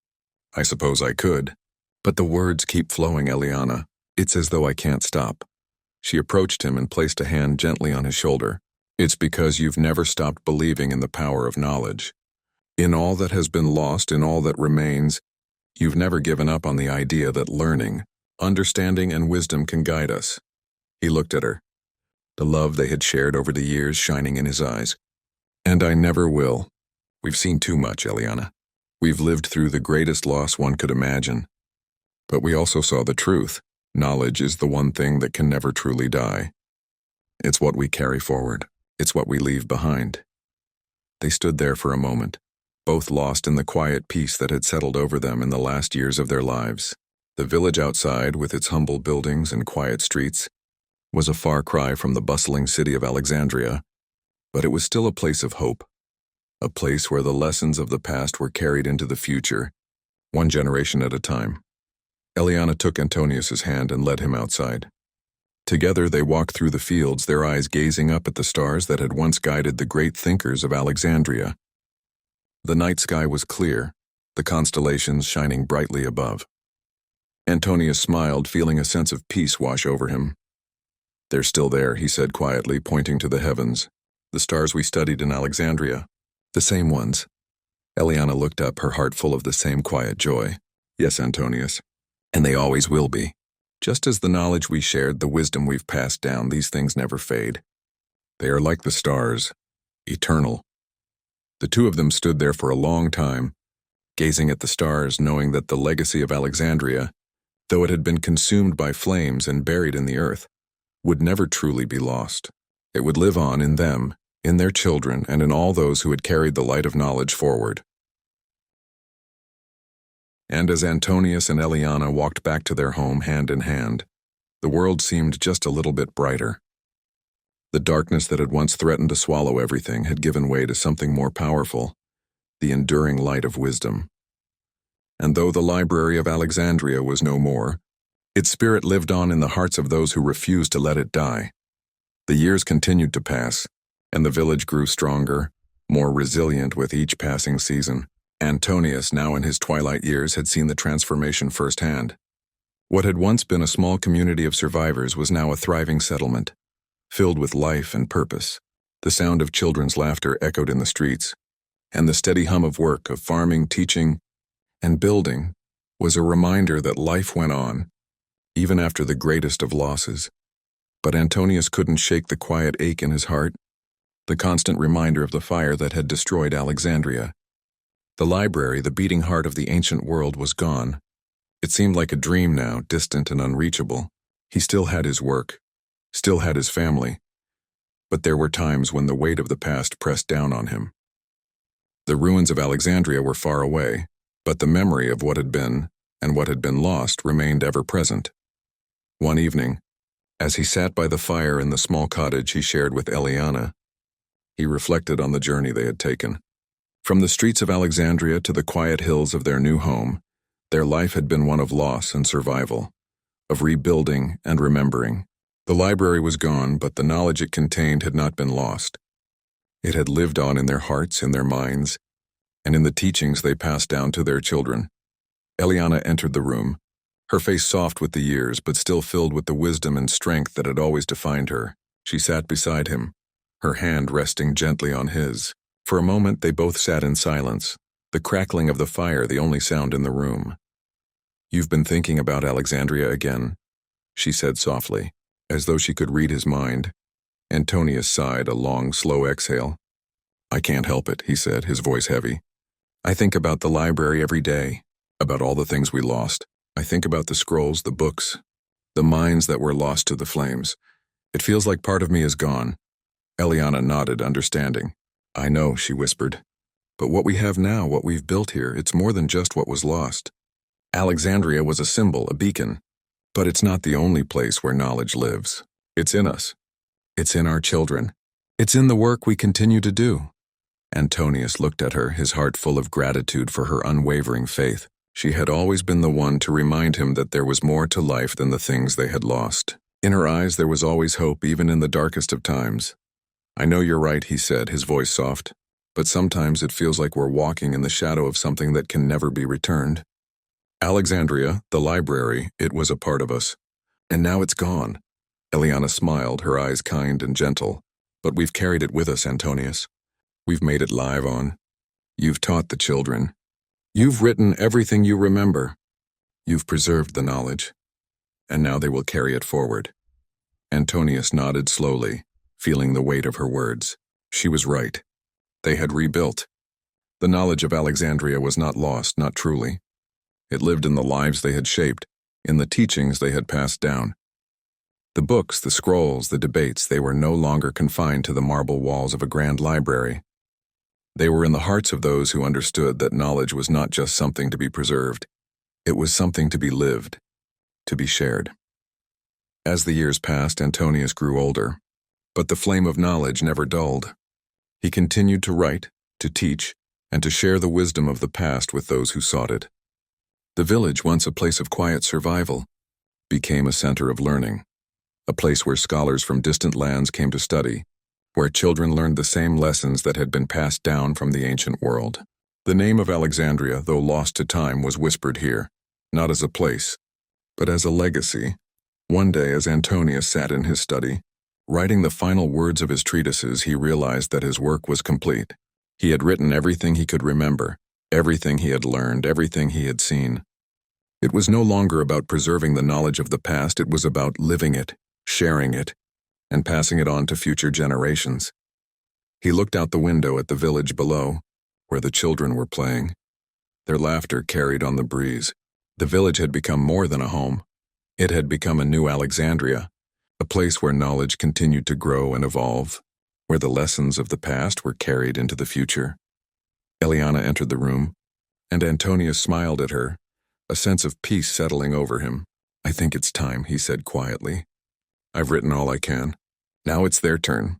"I suppose I could. But the words keep flowing, Eliana. It's as though I can't stop." She approached him and placed a hand gently on his shoulder. "It's because you've never stopped believing in the power of knowledge. In all that has been lost, in all that remains, you've never given up on the idea that learning, understanding, and wisdom can guide us." He looked at her, the love they had shared over the years shining in his eyes. "And I never will. We've seen too much, Eliana. We've lived through the greatest loss one could imagine. But we also saw the truth. Knowledge is the one thing that can never truly die. It's what we carry forward. It's what we leave behind." They stood there for a moment, both lost in the quiet peace that had settled over them in the last years of their lives. The village outside, with its humble buildings and quiet streets, was a far cry from the bustling city of Alexandria, but it was still a place of hope, a place where the lessons of the past were carried into the future, one generation at a time. Eliana took Antonius's hand and led him outside. Together they walked through the fields, their eyes gazing up at the stars that had once guided the great thinkers of Alexandria. The night sky was clear, the constellations shining brightly above. Antonius smiled, feeling a sense of peace wash over him. "They're still there," he said quietly, pointing to the heavens. "The stars we studied in Alexandria. The same ones." Eliana looked up, her heart full of the same quiet joy. "Yes, Antonius. And they always will be. Just as the knowledge we shared, the wisdom we've passed down, these things never fade. They are like the stars, eternal." The two of them stood there for a long time, gazing at the stars, knowing that the legacy of Alexandria, though it had been consumed by flames and buried in the earth, would never truly be lost. It would live on in them, in their children, and in all those who had carried the light of knowledge forward. And as Antonius and Eliana walked back to their home hand in hand, the world seemed just a little bit brighter. The darkness that had once threatened to swallow everything had given way to something more powerful, the enduring light of wisdom. And though the Library of Alexandria was no more, its spirit lived on in the hearts of those who refused to let it die. The years continued to pass, and the village grew stronger, more resilient with each passing season. Antonius, now in his twilight years, had seen the transformation firsthand. What had once been a small community of survivors was now a thriving settlement, filled with life and purpose. The sound of children's laughter echoed in the streets, and the steady hum of work, of farming, teaching, and building, was a reminder that life went on, even after the greatest of losses. But Antonius couldn't shake the quiet ache in his heart. the constant reminder of the fire that had destroyed Alexandria. The library, the beating heart of the ancient world, was gone. It seemed like a dream now, distant and unreachable. He still had his work, still had his family, but there were times when the weight of the past pressed down on him. The ruins of Alexandria were far away, but the memory of what had been and what had been lost remained ever present. One evening, as he sat by the fire in the small cottage he shared with Eliana, he reflected on the journey they had taken. From the streets of Alexandria to the quiet hills of their new home, their life had been one of loss and survival, of rebuilding and remembering. The library was gone, but the knowledge it contained had not been lost. It had lived on in their hearts, in their minds, and in the teachings they passed down to their children. Eliana entered the room, her face soft with the years, but still filled with the wisdom and strength that had always defined her. She sat beside him, her hand resting gently on his. For a moment they both sat in silence, the crackling of the fire the only sound in the room. "You've been thinking about Alexandria again," she said softly, as though she could read his mind. Antonius sighed, a long, slow exhale. "I can't help it," he said, his voice heavy. "I think about the library every day, about all the things we lost. I think about the scrolls, the books, the minds that were lost to the flames. It feels like part of me is gone." Eliana nodded, understanding. "I know," she whispered. "But what we have now, what we've built here, it's more than just what was lost. Alexandria was a symbol, a beacon. But it's not the only place where knowledge lives. It's in us. It's in our children. It's in the work we continue to do." Antonius looked at her, his heart full of gratitude for her unwavering faith. She had always been the one to remind him that there was more to life than the things they had lost. In her eyes there was always hope, even in the darkest of times. "I know you're right," he said, his voice soft. "But sometimes it feels like we're walking in the shadow of something that can never be returned. Alexandria, the library, it was a part of us. And now it's gone." Eliana smiled, her eyes kind and gentle. "But we've carried it with us, Antonius. We've made it live on. You've taught the children. You've written everything you remember. You've preserved the knowledge. And now they will carry it forward." Antonius nodded slowly, feeling the weight of her words. She was right. They had rebuilt. The knowledge of Alexandria was not lost, not truly. It lived in the lives they had shaped, in the teachings they had passed down. The books, the scrolls, the debates, they were no longer confined to the marble walls of a grand library. They were in the hearts of those who understood that knowledge was not just something to be preserved. It was something to be lived, to be shared. As the years passed, Antonius grew older, but the flame of knowledge never dulled. He continued to write, to teach, and to share the wisdom of the past with those who sought it. The village, once a place of quiet survival, became a center of learning, a place where scholars from distant lands came to study, where children learned the same lessons that had been passed down from the ancient world. The name of Alexandria, though lost to time, was whispered here, not as a place, but as a legacy. One day, as Antonius sat in his study, writing the final words of his treatises, he realized that his work was complete. He had written everything he could remember, everything he had learned, everything he had seen. It was no longer about preserving the knowledge of the past, it was about living it, sharing it, and passing it on to future generations. He looked out the window at the village below, where the children were playing. Their laughter carried on the breeze. The village had become more than a home. It had become a new Alexandria, a place where knowledge continued to grow and evolve, where the lessons of the past were carried into the future. Eliana entered the room, and Antonius smiled at her, a sense of peace settling over him. "I think it's time," he said quietly. "I've written all I can. Now it's their turn."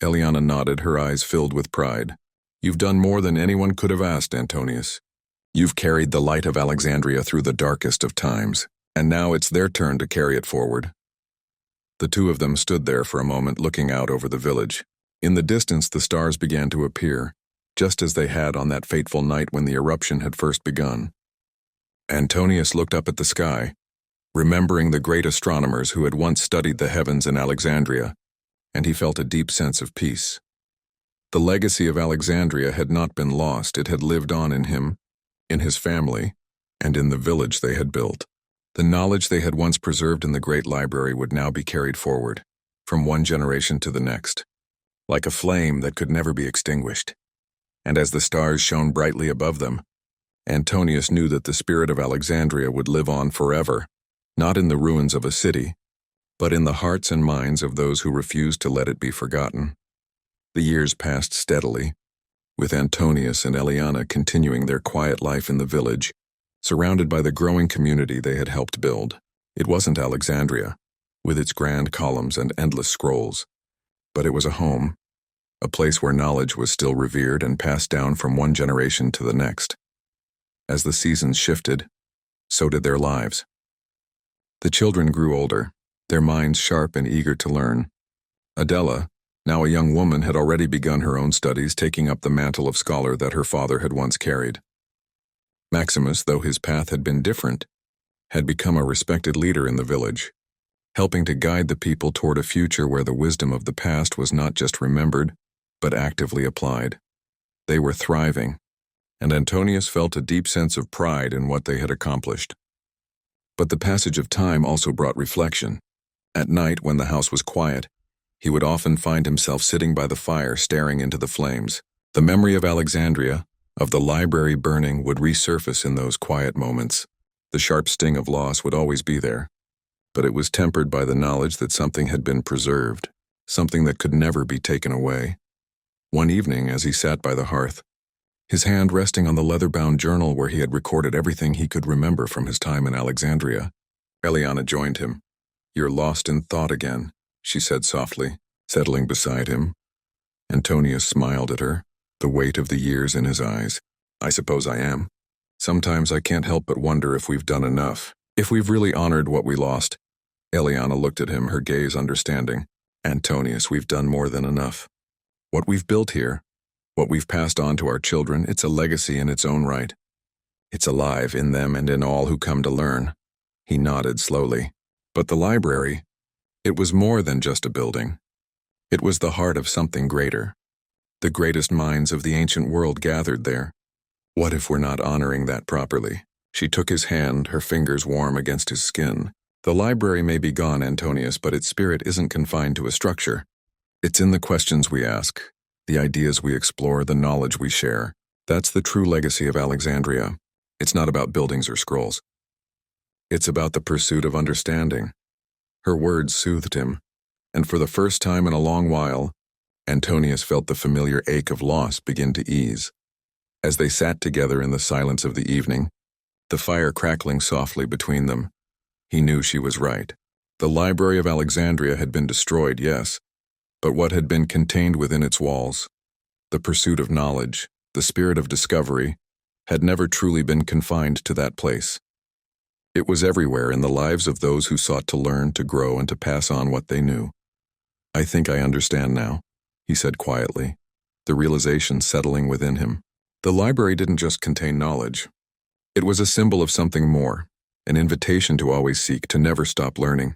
Eliana nodded, her eyes filled with pride. "You've done more than anyone could have asked, Antonius. You've carried the light of Alexandria through the darkest of times, and now it's their turn to carry it forward." The two of them stood there for a moment, looking out over the village. In the distance, the stars began to appear, just as they had on that fateful night when the eruption had first begun. Antonius looked up at the sky, remembering the great astronomers who had once studied the heavens in Alexandria, and he felt a deep sense of peace. The legacy of Alexandria had not been lost, it had lived on in him, in his family, and in the village they had built. The knowledge they had once preserved in the great library would now be carried forward, from one generation to the next. like a flame that could never be extinguished. And as the stars shone brightly above them, Antonius knew that the spirit of Alexandria would live on forever, not in the ruins of a city, but in the hearts and minds of those who refused to let it be forgotten. The years passed steadily, with Antonius and Eliana continuing their quiet life in the village, surrounded by the growing community they had helped build. It wasn't Alexandria, with its grand columns and endless scrolls, but it was a home, a place where knowledge was still revered and passed down from one generation to the next. As the seasons shifted, so did their lives. The children grew older, their minds sharp and eager to learn. Adela, now a young woman, had already begun her own studies, taking up the mantle of scholar that her father had once carried. Maximus, though his path had been different, had become a respected leader in the village, helping to guide the people toward a future where the wisdom of the past was not just remembered, but actively applied. They were thriving, and Antonius felt a deep sense of pride in what they had accomplished. But the passage of time also brought reflection. At night, when the house was quiet, he would often find himself sitting by the fire staring into the flames. The memory of Alexandria, of the library burning, would resurface in those quiet moments. The sharp sting of loss would always be there, but it was tempered by the knowledge that something had been preserved, something that could never be taken away. One evening, as he sat by the hearth, his hand resting on the leather-bound journal where he had recorded everything he could remember from his time in Alexandria, Eliana joined him. "You're lost in thought again," she said softly, settling beside him. Antonius smiled at her, the weight of the years in his eyes. "I suppose I am. Sometimes I can't help but wonder if we've done enough, if we've really honored what we lost." Eliana looked at him, her gaze understanding. "Antonius, we've done more than enough. What we've built here, what we've passed on to our children, it's a legacy in its own right. It's alive in them and in all who come to learn." He nodded slowly. But the library, it was more than just a building. It was the heart of something greater. The greatest minds of the ancient world gathered there. What if we're not honoring that properly? She took his hand, her fingers warm against his skin. "The library may be gone, Antonius, but its spirit isn't confined to a structure. It's in the questions we ask, the ideas we explore, the knowledge we share. That's the true legacy of Alexandria. It's not about buildings or scrolls. It's about the pursuit of understanding." Her words soothed him, and for the first time in a long while, Antonius felt the familiar ache of loss begin to ease. As they sat together in the silence of the evening, the fire crackling softly between them, he knew she was right. The Library of Alexandria had been destroyed, yes, but what had been contained within its walls, the pursuit of knowledge, the spirit of discovery, had never truly been confined to that place. It was everywhere in the lives of those who sought to learn, to grow, and to pass on what they knew. "I think I understand now," he said quietly, the realization settling within him. The library didn't just contain knowledge. It was a symbol of something more, an invitation to always seek, to never stop learning.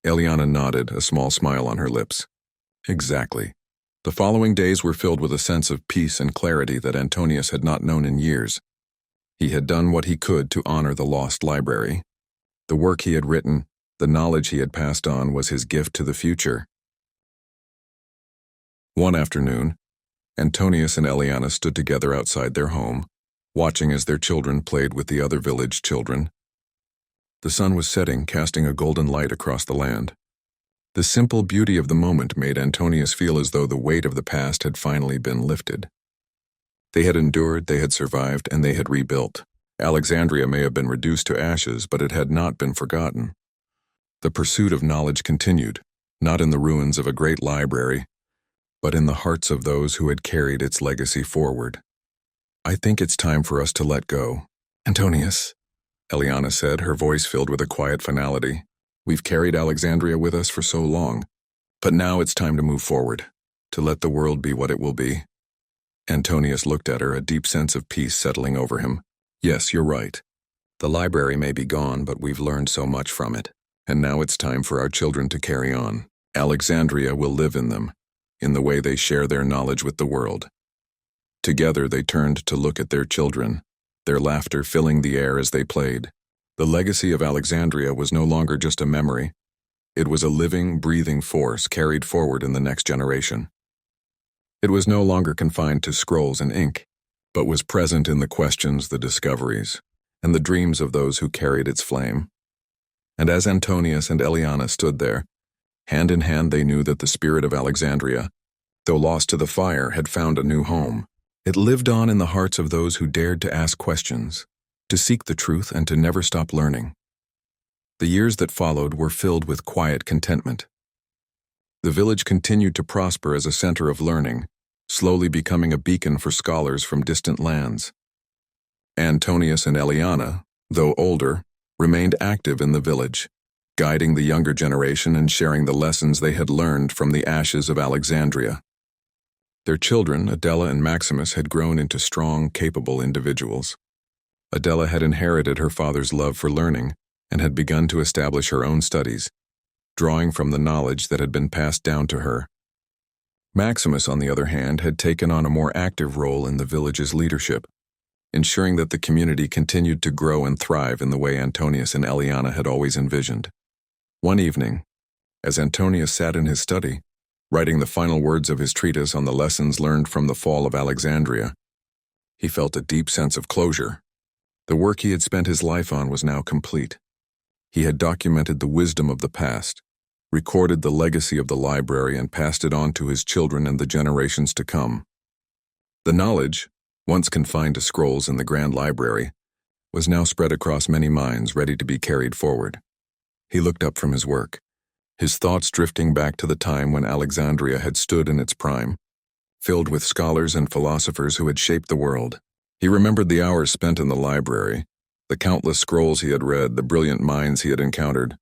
Eliana nodded, a small smile on her lips. Exactly. The following days were filled with a sense of peace and clarity that Antonius had not known in years. He had done what he could to honor the lost library. The work he had written, the knowledge he had passed on, was his gift to the future. One afternoon, Antonius and Eliana stood together outside their home, watching as their children played with the other village children. The sun was setting, casting a golden light across the land. The simple beauty of the moment made Antonius feel as though the weight of the past had finally been lifted. They had endured, they had survived, and they had rebuilt. Alexandria may have been reduced to ashes, but it had not been forgotten. The pursuit of knowledge continued, not in the ruins of a great library, but in the hearts of those who had carried its legacy forward. "I think it's time for us to let go, Antonius," Eliana said, her voice filled with a quiet finality. "We've carried Alexandria with us for so long, but now it's time to move forward, to let the world be what it will be." Antonius looked at her, a deep sense of peace settling over him. "Yes, you're right. The library may be gone, but we've learned so much from it, and now it's time for our children to carry on. Alexandria will live in them, in the way they share their knowledge with the world." Together they turned to look at their children, their laughter filling the air as they played. The legacy of Alexandria was no longer just a memory. It was a living, breathing force carried forward in the next generation. It was no longer confined to scrolls and ink, but was present in the questions, the discoveries, and the dreams of those who carried its flame. And as Antonius and Eliana stood there, hand in hand, they knew that the spirit of Alexandria, though lost to the fire, had found a new home. It lived on in the hearts of those who dared to ask questions, to seek the truth, and to never stop learning. The years that followed were filled with quiet contentment. The village continued to prosper as a center of learning, slowly becoming a beacon for scholars from distant lands. Antonius and Eliana, though older, remained active in the village, guiding the younger generation and sharing the lessons they had learned from the ashes of Alexandria. Their children, Adela and Maximus, had grown into strong, capable individuals. Adela had inherited her father's love for learning and had begun to establish her own studies, drawing from the knowledge that had been passed down to her. Maximus, on the other hand, had taken on a more active role in the village's leadership, ensuring that the community continued to grow and thrive in the way Antonius and Eliana had always envisioned. One evening, as Antonius sat in his study, writing the final words of his treatise on the lessons learned from the fall of Alexandria, he felt a deep sense of closure. The work he had spent his life on was now complete. He had documented the wisdom of the past, recorded the legacy of the library, and passed it on to his children and the generations to come. The knowledge, once confined to scrolls in the grand library, was now spread across many minds, ready to be carried forward. He looked up from his work, his thoughts drifting back to the time when Alexandria had stood in its prime, filled with scholars and philosophers who had shaped the world. He remembered the hours spent in the library, the countless scrolls he had read, the brilliant minds he had encountered.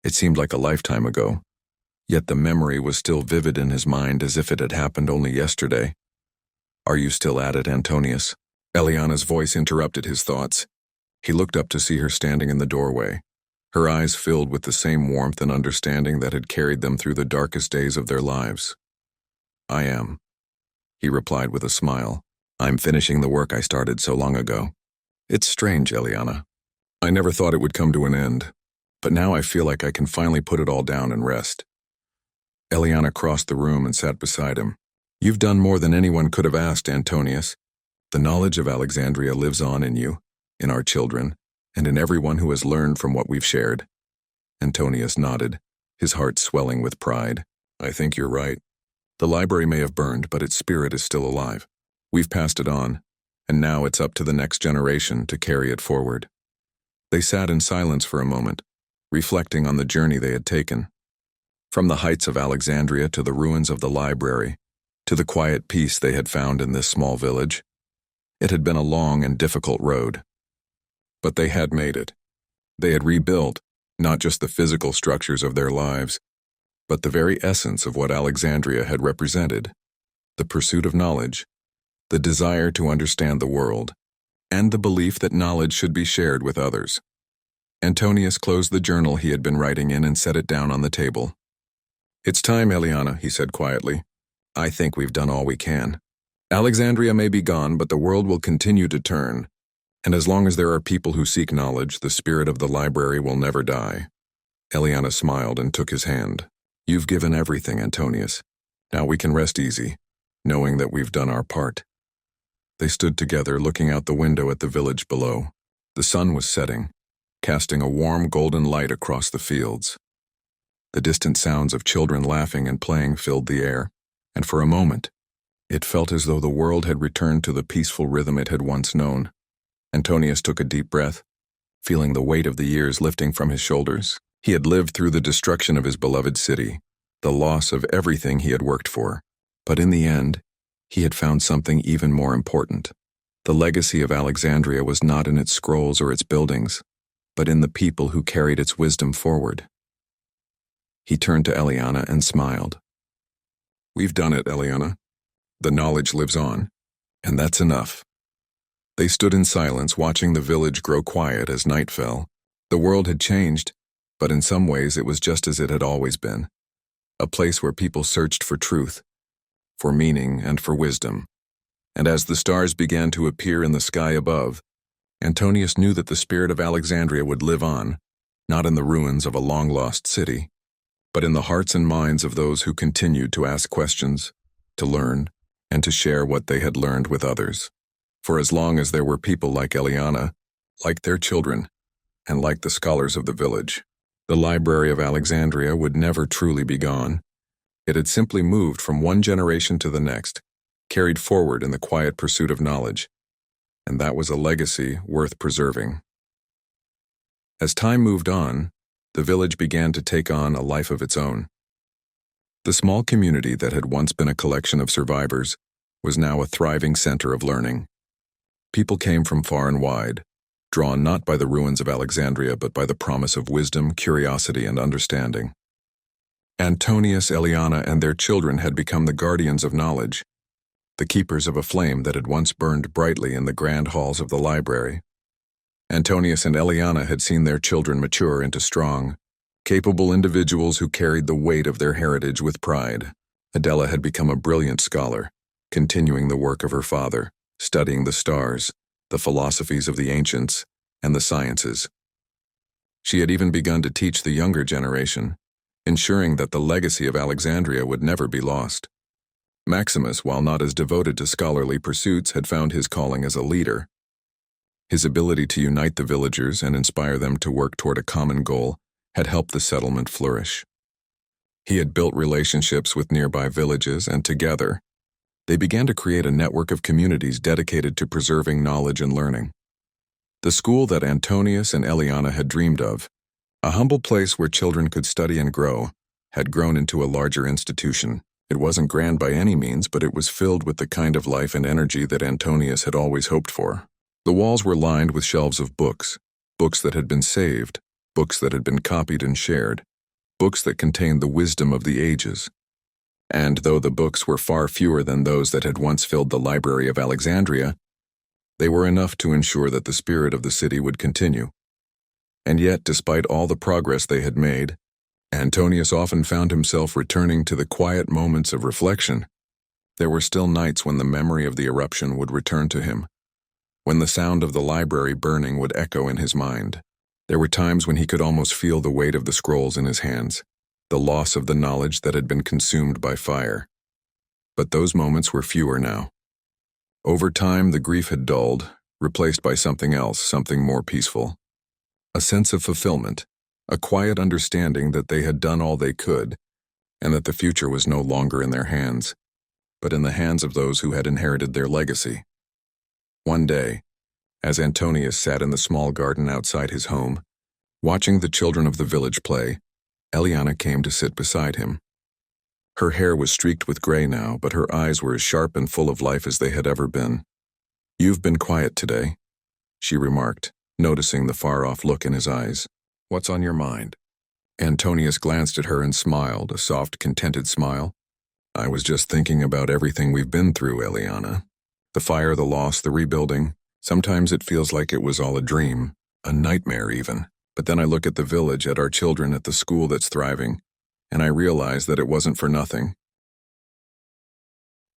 It seemed like a lifetime ago, yet the memory was still vivid in his mind as if it had happened only yesterday. "Are you still at it, Antonius?" Eliana's voice interrupted his thoughts. He looked up to see her standing in the doorway, her eyes filled with the same warmth and understanding that had carried them through the darkest days of their lives. "I am," he replied with a smile. "I'm finishing the work I started so long ago. It's strange, Eliana. I never thought it would come to an end, but now I feel like I can finally put it all down and rest." Eliana crossed the room and sat beside him. "You've done more than anyone could have asked, Antonius. The knowledge of Alexandria lives on in you, in our children, and in everyone who has learned from what we've shared." Antonius nodded, his heart swelling with pride. "I think you're right. The library may have burned, but its spirit is still alive. We've passed it on, and now it's up to the next generation to carry it forward." They sat in silence for a moment, reflecting on the journey they had taken. From the heights of Alexandria to the ruins of the library, to the quiet peace they had found in this small village, it had been a long and difficult road. But they had made it. They had rebuilt not just the physical structures of their lives, but the very essence of what Alexandria had represented: the pursuit of knowledge, the desire to understand the world, and the belief that knowledge should be shared with others. Antonius closed the journal he had been writing in and set it down on the table. "It's time, Eliana," he said quietly. "I think we've done all we can. Alexandria may be gone, but the world will continue to turn. And as long as there are people who seek knowledge, the spirit of the library will never die." Eliana smiled and took his hand. "You've given everything, Antonius. Now we can rest easy, knowing that we've done our part." They stood together, looking out the window at the village below. The sun was setting, casting a warm golden light across the fields. The distant sounds of children laughing and playing filled the air, and for a moment, it felt as though the world had returned to the peaceful rhythm it had once known. Antonius took a deep breath, feeling the weight of the years lifting from his shoulders. He had lived through the destruction of his beloved city, the loss of everything he had worked for. But in the end, he had found something even more important. The legacy of Alexandria was not in its scrolls or its buildings, but in the people who carried its wisdom forward. He turned to Eliana and smiled. "We've done it, Eliana. The knowledge lives on, and that's enough." They stood in silence, watching the village grow quiet as night fell. The world had changed, but in some ways it was just as it had always been. A place where people searched for truth, for meaning, and for wisdom. And as the stars began to appear in the sky above, Antonius knew that the spirit of Alexandria would live on, not in the ruins of a long-lost city, but in the hearts and minds of those who continued to ask questions, to learn, and to share what they had learned with others. For as long as there were people like Eliana, like their children, and like the scholars of the village, the Library of Alexandria would never truly be gone. It had simply moved from one generation to the next, carried forward in the quiet pursuit of knowledge, and that was a legacy worth preserving. As time moved on, the village began to take on a life of its own. The small community that had once been a collection of survivors was now a thriving center of learning. People came from far and wide, drawn not by the ruins of Alexandria but by the promise of wisdom, curiosity, and understanding. Antonius, Eliana, and their children had become the guardians of knowledge, the keepers of a flame that had once burned brightly in the grand halls of the library. Antonius and Eliana had seen their children mature into strong, capable individuals who carried the weight of their heritage with pride. Adela had become a brilliant scholar, continuing the work of her father, studying the stars, the philosophies of the ancients, and the sciences. She had even begun to teach the younger generation, ensuring that the legacy of Alexandria would never be lost. Maximus, while not as devoted to scholarly pursuits, had found his calling as a leader. His ability to unite the villagers and inspire them to work toward a common goal had helped the settlement flourish. He had built relationships with nearby villages, and together, they began to create a network of communities dedicated to preserving knowledge and learning. The school that Antonius and Eliana had dreamed of, a humble place where children could study and grow, had grown into a larger institution. It wasn't grand by any means, but it was filled with the kind of life and energy that Antonius had always hoped for. The walls were lined with shelves of books, books that had been saved, books that had been copied and shared, books that contained the wisdom of the ages. And though the books were far fewer than those that had once filled the Library of Alexandria, they were enough to ensure that the spirit of the city would continue. And yet, despite all the progress they had made, Antonius often found himself returning to the quiet moments of reflection. There were still nights when the memory of the eruption would return to him, when the sound of the library burning would echo in his mind. There were times when he could almost feel the weight of the scrolls in his hands, the loss of the knowledge that had been consumed by fire. But those moments were fewer now. Over time, the grief had dulled, replaced by something else, something more peaceful. A sense of fulfillment, a quiet understanding that they had done all they could, and that the future was no longer in their hands, but in the hands of those who had inherited their legacy. One day, as Antonius sat in the small garden outside his home, watching the children of the village play, Eliana came to sit beside him. Her hair was streaked with gray now, but her eyes were as sharp and full of life as they had ever been. "You've been quiet today," she remarked, noticing the far-off look in his eyes. "What's on your mind?" Antonius glanced at her and smiled, a soft, contented smile. "I was just thinking about everything we've been through, Eliana. The fire, the loss, the rebuilding. Sometimes it feels like it was all a dream, a nightmare even. But then I look at the village, at our children, at the school that's thriving, and I realize that it wasn't for nothing."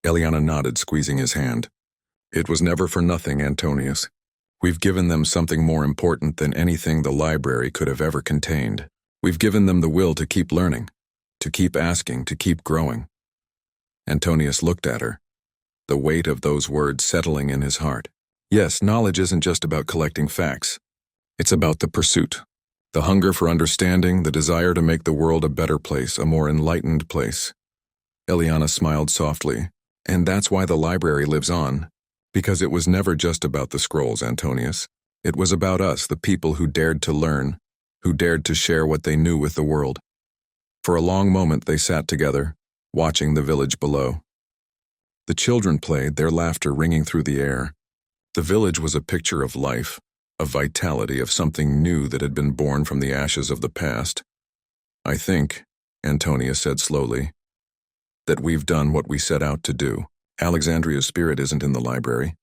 Eliana nodded, squeezing his hand. "It was never for nothing, Antonius. We've given them something more important than anything the library could have ever contained. We've given them the will to keep learning, to keep asking, to keep growing." Antonius looked at her, the weight of those words settling in his heart. Yes, knowledge isn't just about collecting facts. It's about the pursuit, the hunger for understanding, the desire to make the world a better place, a more enlightened place. Eliana smiled softly. "And that's why the library lives on. Because it was never just about the scrolls, Antonius. It was about us, the people who dared to learn, who dared to share what they knew with the world." For a long moment they sat together, watching the village below. The children played, their laughter ringing through the air. The village was a picture of life, of vitality, of something new that had been born from the ashes of the past. "I think," Antonius said slowly, "that we've done what we set out to do. Alexandria's spirit isn't in the library.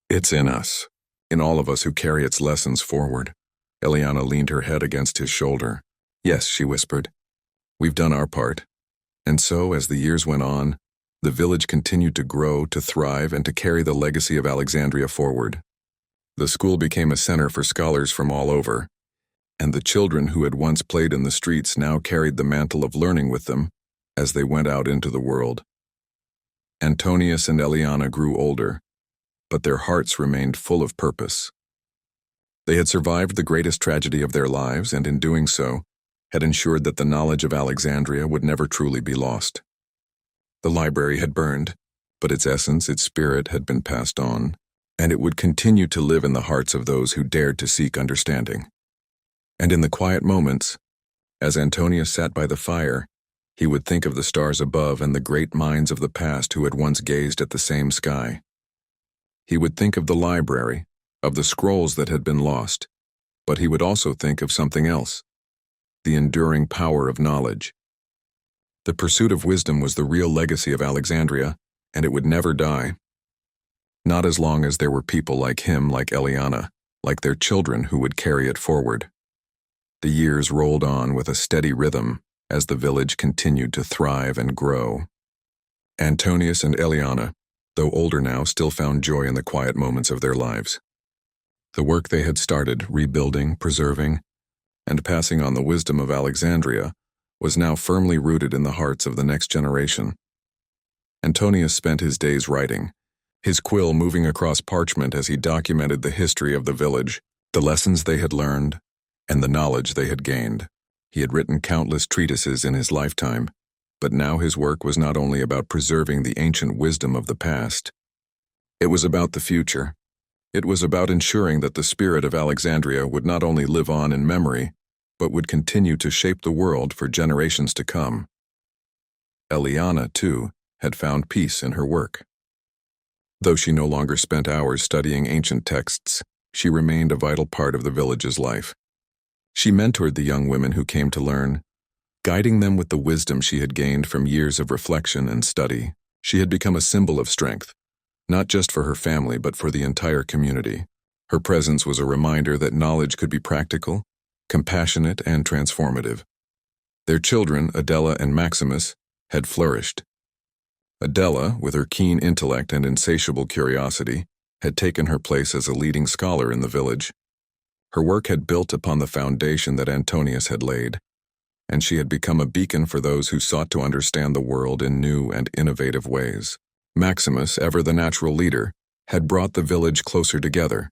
It's in us, in all of us who carry its lessons forward." Eliana leaned her head against his shoulder. "Yes," she whispered, "we've done our part." And so, as the years went on, the village continued to grow, to thrive, and to carry the legacy of Alexandria forward. The school became a center for scholars from all over, and the children who had once played in the streets now carried the mantle of learning with them as they went out into the world. Antonius and Eliana grew older, but their hearts remained full of purpose. They had survived the greatest tragedy of their lives, and in doing so, had ensured that the knowledge of Alexandria would never truly be lost. The library had burned, but its essence, its spirit, had been passed on, and it would continue to live in the hearts of those who dared to seek understanding. And in the quiet moments, as Antonius sat by the fire, he would think of the stars above and the great minds of the past who had once gazed at the same sky. He would think of the library, of the scrolls that had been lost, but he would also think of something else, the enduring power of knowledge. The pursuit of wisdom was the real legacy of Alexandria, and it would never die. Not as long as there were people like him, like Eliana, like their children who would carry it forward. The years rolled on with a steady rhythm as the village continued to thrive and grow. Antonius and Eliana, though older now, still found joy in the quiet moments of their lives. The work they had started, rebuilding, preserving, and passing on the wisdom of Alexandria, was now firmly rooted in the hearts of the next generation. Antonius spent his days writing, his quill moving across parchment as he documented the history of the village, the lessons they had learned, and the knowledge they had gained. He had written countless treatises in his lifetime, but now his work was not only about preserving the ancient wisdom of the past. It was about the future. It was about ensuring that the spirit of Alexandria would not only live on in memory, but would continue to shape the world for generations to come. Eliana, too, had found peace in her work. Though she no longer spent hours studying ancient texts, she remained a vital part of the village's life. She mentored the young women who came to learn, guiding them with the wisdom she had gained from years of reflection and study. She had become a symbol of strength, not just for her family but for the entire community. Her presence was a reminder that knowledge could be practical, compassionate, and transformative. Their children, Adela and Maximus, had flourished. Adela, with her keen intellect and insatiable curiosity, had taken her place as a leading scholar in the village. Her work had built upon the foundation that Antonius had laid, and she had become a beacon for those who sought to understand the world in new and innovative ways. Maximus, ever the natural leader, had brought the village closer together.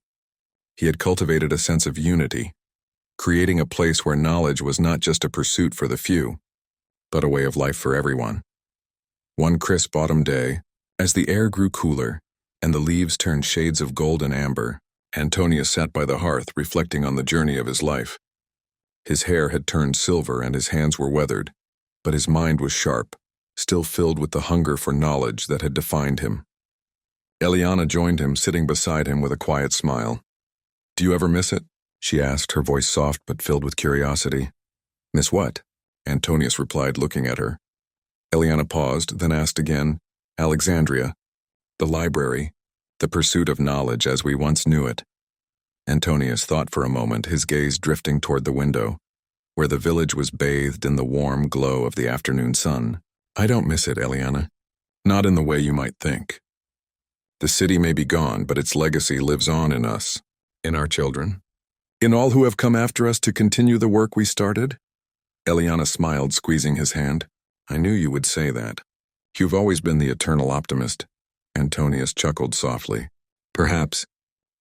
He had cultivated a sense of unity, creating a place where knowledge was not just a pursuit for the few, but a way of life for everyone. One crisp autumn day, as the air grew cooler and the leaves turned shades of gold and amber, Antonius sat by the hearth reflecting on the journey of his life. His hair had turned silver and his hands were weathered, but his mind was sharp, still filled with the hunger for knowledge that had defined him. Eliana joined him, sitting beside him with a quiet smile. "Do you ever miss it?" she asked, her voice soft but filled with curiosity. "Miss what?" Antonius replied, looking at her. Eliana paused, then asked again, "Alexandria, the library, the pursuit of knowledge as we once knew it." Antonius thought for a moment, his gaze drifting toward the window, where the village was bathed in the warm glow of the afternoon sun. "I don't miss it, Eliana. Not in the way you might think. The city may be gone, but its legacy lives on in us, in our children, in all who have come after us to continue the work we started." Eliana smiled, squeezing his hand. "I knew you would say that. You've always been the eternal optimist." Antonius chuckled softly. "Perhaps,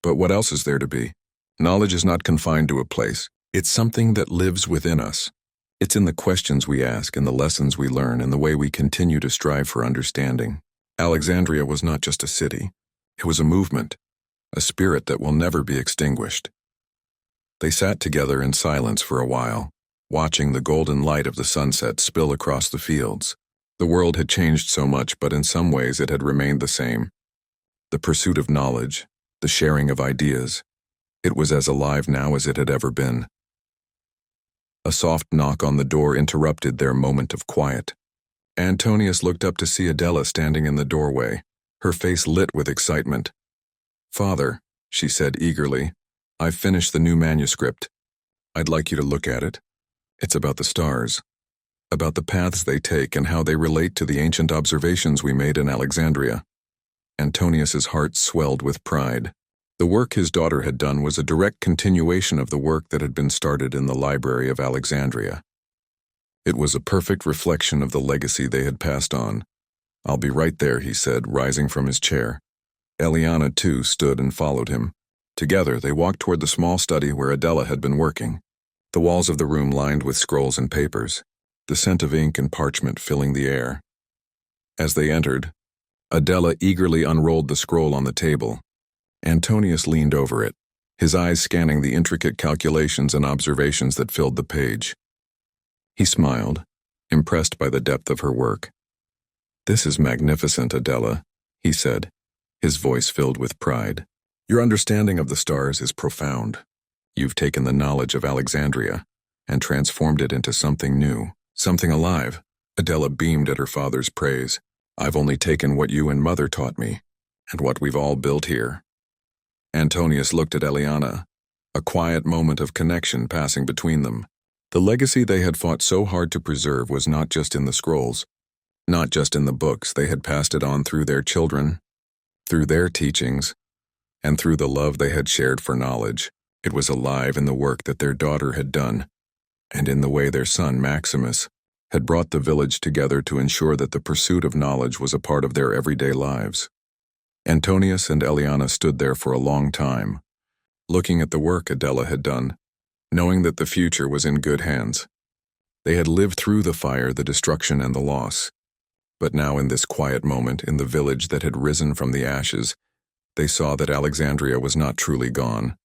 but what else is there to be? Knowledge is not confined to a place. It's something that lives within us. It's in the questions we ask, in the lessons we learn, and the way we continue to strive for understanding. Alexandria was not just a city. It was a movement, a spirit that will never be extinguished." They sat together in silence for a while, watching the golden light of the sunset spill across the fields. The world had changed so much, but in some ways it had remained the same. The pursuit of knowledge, the sharing of ideas, it was as alive now as it had ever been. A soft knock on the door interrupted their moment of quiet. Antonius looked up to see Adela standing in the doorway, her face lit with excitement. "Father," she said eagerly, "I've finished the new manuscript. I'd like you to look at it. It's about the stars, about the paths they take and how they relate to the ancient observations we made in Alexandria." Antonius's heart swelled with pride. The work his daughter had done was a direct continuation of the work that had been started in the Library of Alexandria. It was a perfect reflection of the legacy they had passed on, "I'll be right there," he said, rising from his chair. Eliana, too, stood and followed him. Together, they walked toward the small study where Adela had been working. The walls of the room lined with scrolls and papers, the scent of ink and parchment filling the air. As they entered, Adela eagerly unrolled the scroll on the table. Antonius leaned over it, his eyes scanning the intricate calculations and observations that filled the page. He smiled, impressed by the depth of her work. "This is magnificent, Adela," he said, his voice filled with pride. "Your understanding of the stars is profound. You've taken the knowledge of Alexandria and transformed it into something new, something alive." Adela beamed at her father's praise. "I've only taken what you and Mother taught me, and what we've all built here." Antonius looked at Eliana, a quiet moment of connection passing between them. The legacy they had fought so hard to preserve was not just in the scrolls, not just in the books. They had passed it on through their children, through their teachings, and through the love they had shared for knowledge. It was alive in the work that their daughter had done, and in the way their son, Maximus, had brought the village together to ensure that the pursuit of knowledge was a part of their everyday lives. Antonius and Eliana stood there for a long time, looking at the work Adela had done, knowing that the future was in good hands. They had lived through the fire, the destruction, and the loss. But now in this quiet moment in the village that had risen from the ashes, they saw that Alexandria was not truly gone.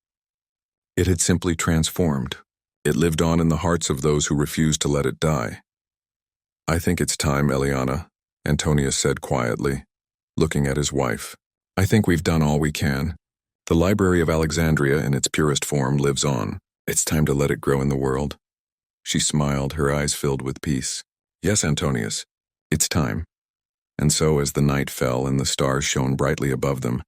It had simply transformed. It lived on in the hearts of those who refused to let it die. "I think it's time, Eliana," Antonius said quietly, looking at his wife. "I think we've done all we can. The Library of Alexandria in its purest form lives on. It's time to let it grow in the world." She smiled, her eyes filled with peace. "Yes, Antonius, it's time." And so as the night fell and the stars shone brightly above them,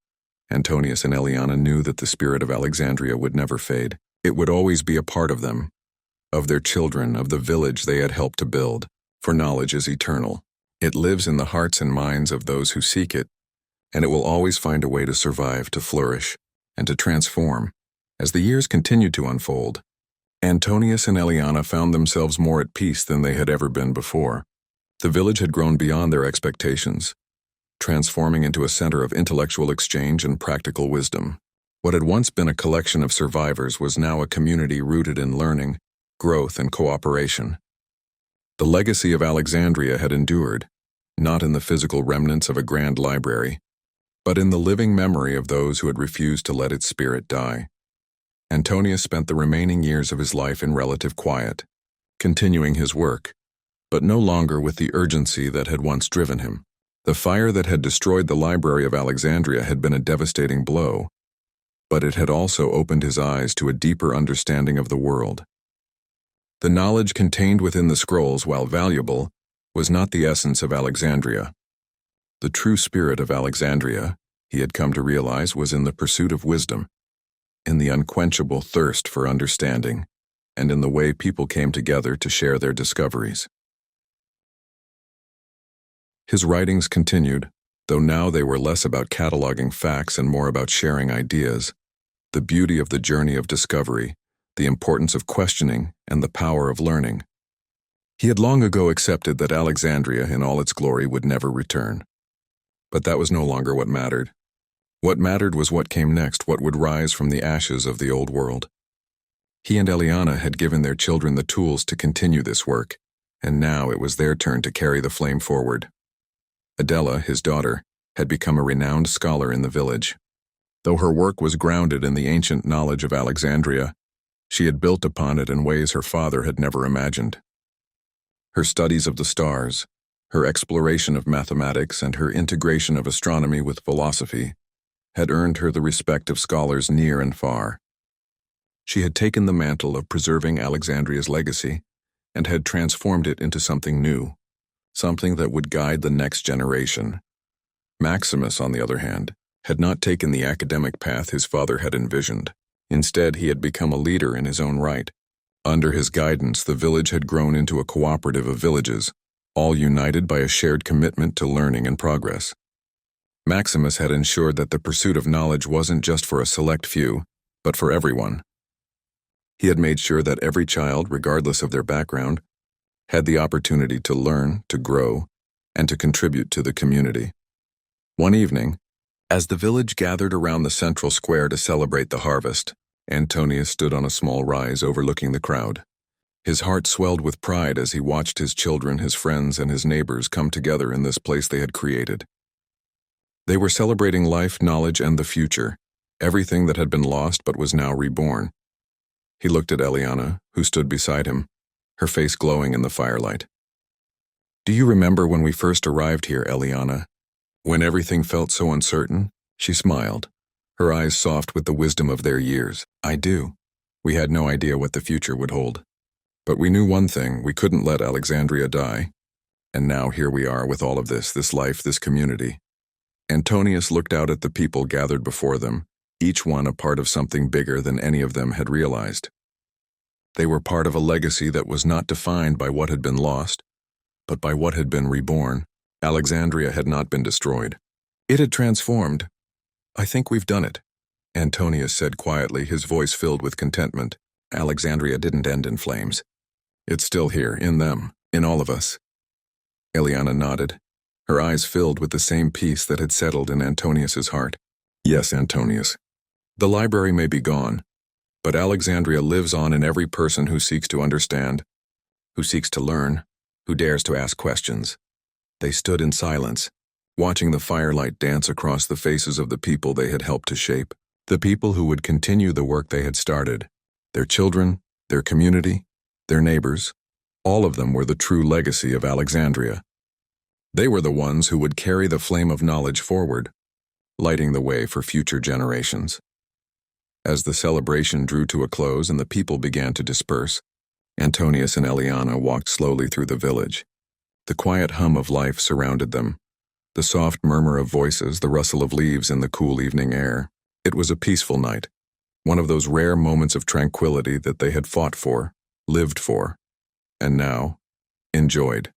Antonius and Eliana knew that the spirit of Alexandria would never fade. It would always be a part of them, of their children, of the village they had helped to build, for knowledge is eternal. It lives in the hearts and minds of those who seek it, and it will always find a way to survive, to flourish, and to transform. As the years continued to unfold, Antonius and Eliana found themselves more at peace than they had ever been before. The village had grown beyond their expectations, transforming into a center of intellectual exchange and practical wisdom. What had once been a collection of survivors was now a community rooted in learning, growth, and cooperation. The legacy of Alexandria had endured, not in the physical remnants of a grand library, but in the living memory of those who had refused to let its spirit die. Antonius spent the remaining years of his life in relative quiet, continuing his work, but no longer with the urgency that had once driven him. The fire that had destroyed the Library of Alexandria had been a devastating blow, but it had also opened his eyes to a deeper understanding of the world. The knowledge contained within the scrolls, while valuable, was not the essence of Alexandria. The true spirit of Alexandria, he had come to realize, was in the pursuit of wisdom, in the unquenchable thirst for understanding, and in the way people came together to share their discoveries. His writings continued, though now they were less about cataloging facts and more about sharing ideas. The beauty of the journey of discovery, the importance of questioning, and the power of learning. He had long ago accepted that Alexandria in all its glory would never return. But that was no longer what mattered. What mattered was what came next, what would rise from the ashes of the old world. He and Eliana had given their children the tools to continue this work, and now it was their turn to carry the flame forward. Adela, his daughter, had become a renowned scholar in the village. Though her work was grounded in the ancient knowledge of Alexandria, she had built upon it in ways her father had never imagined. Her studies of the stars, her exploration of mathematics, and her integration of astronomy with philosophy had earned her the respect of scholars near and far. She had taken the mantle of preserving Alexandria's legacy and had transformed it into something new, something that would guide the next generation. Maximus, on the other hand, had not taken the academic path his father had envisioned. Instead, he had become a leader in his own right. Under his guidance, the village had grown into a cooperative of villages, all united by a shared commitment to learning and progress. Maximus had ensured that the pursuit of knowledge wasn't just for a select few, but for everyone. He had made sure that every child, regardless of their background, had the opportunity to learn, to grow, and to contribute to the community. One evening, as the village gathered around the central square to celebrate the harvest, Antonius stood on a small rise overlooking the crowd. His heart swelled with pride as he watched his children, his friends, and his neighbors come together in this place they had created. They were celebrating life, knowledge, and the future, everything that had been lost but was now reborn. He looked at Eliana, who stood beside him, her face glowing in the firelight. "Do you remember when we first arrived here, Eliana? When everything felt so uncertain?" She smiled, her eyes soft with the wisdom of their years. "I do. We had no idea what the future would hold. But we knew one thing: we couldn't let Alexandria die. And now here we are with all of this life, this community." Antonius looked out at the people gathered before them, each one a part of something bigger than any of them had realized. They were part of a legacy that was not defined by what had been lost, but by what had been reborn. Alexandria had not been destroyed. It had transformed. "I think we've done it," Antonius said quietly, his voice filled with contentment. "Alexandria didn't end in flames. It's still here, in them, in all of us." Eliana nodded, her eyes filled with the same peace that had settled in Antonius's heart. "Yes, Antonius. The library may be gone, but Alexandria lives on in every person who seeks to understand, who seeks to learn, who dares to ask questions." They stood in silence, watching the firelight dance across the faces of the people they had helped to shape, the people who would continue the work they had started. Their children, their community, their neighbors, all of them were the true legacy of Alexandria. They were the ones who would carry the flame of knowledge forward, lighting the way for future generations. As the celebration drew to a close and the people began to disperse, Antonius and Eliana walked slowly through the village. The quiet hum of life surrounded them, the soft murmur of voices, the rustle of leaves in the cool evening air. It was a peaceful night, one of those rare moments of tranquility that they had fought for, lived for, and now enjoyed.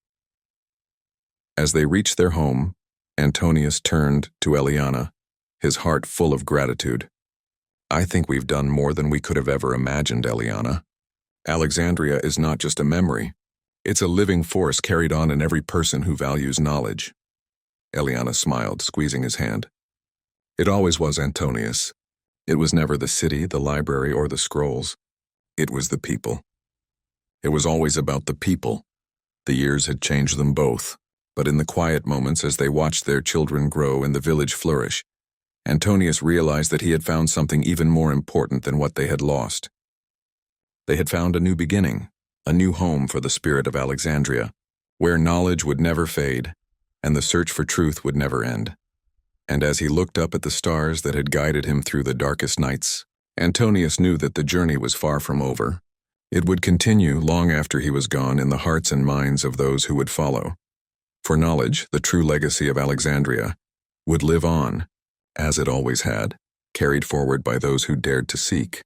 As they reached their home, Antonius turned to Eliana, his heart full of gratitude. "I think we've done more than we could have ever imagined, Eliana. Alexandria is not just a memory. It's a living force carried on in every person who values knowledge." Eliana smiled, squeezing his hand. "It always was, Antonius. It was never the city, the library, or the scrolls. It was the people. It was always about the people. The years had changed them both, but in the quiet moments as they watched their children grow and the village flourish, Antonius realized that he had found something even more important than what they had lost. They had found a new beginning, a new home for the spirit of Alexandria, where knowledge would never fade and the search for truth would never end. And as he looked up at the stars that had guided him through the darkest nights, Antonius knew that the journey was far from over. It would continue long after he was gone in the hearts and minds of those who would follow. For knowledge, the true legacy of Alexandria, would live on, as it always had, carried forward by those who dared to seek.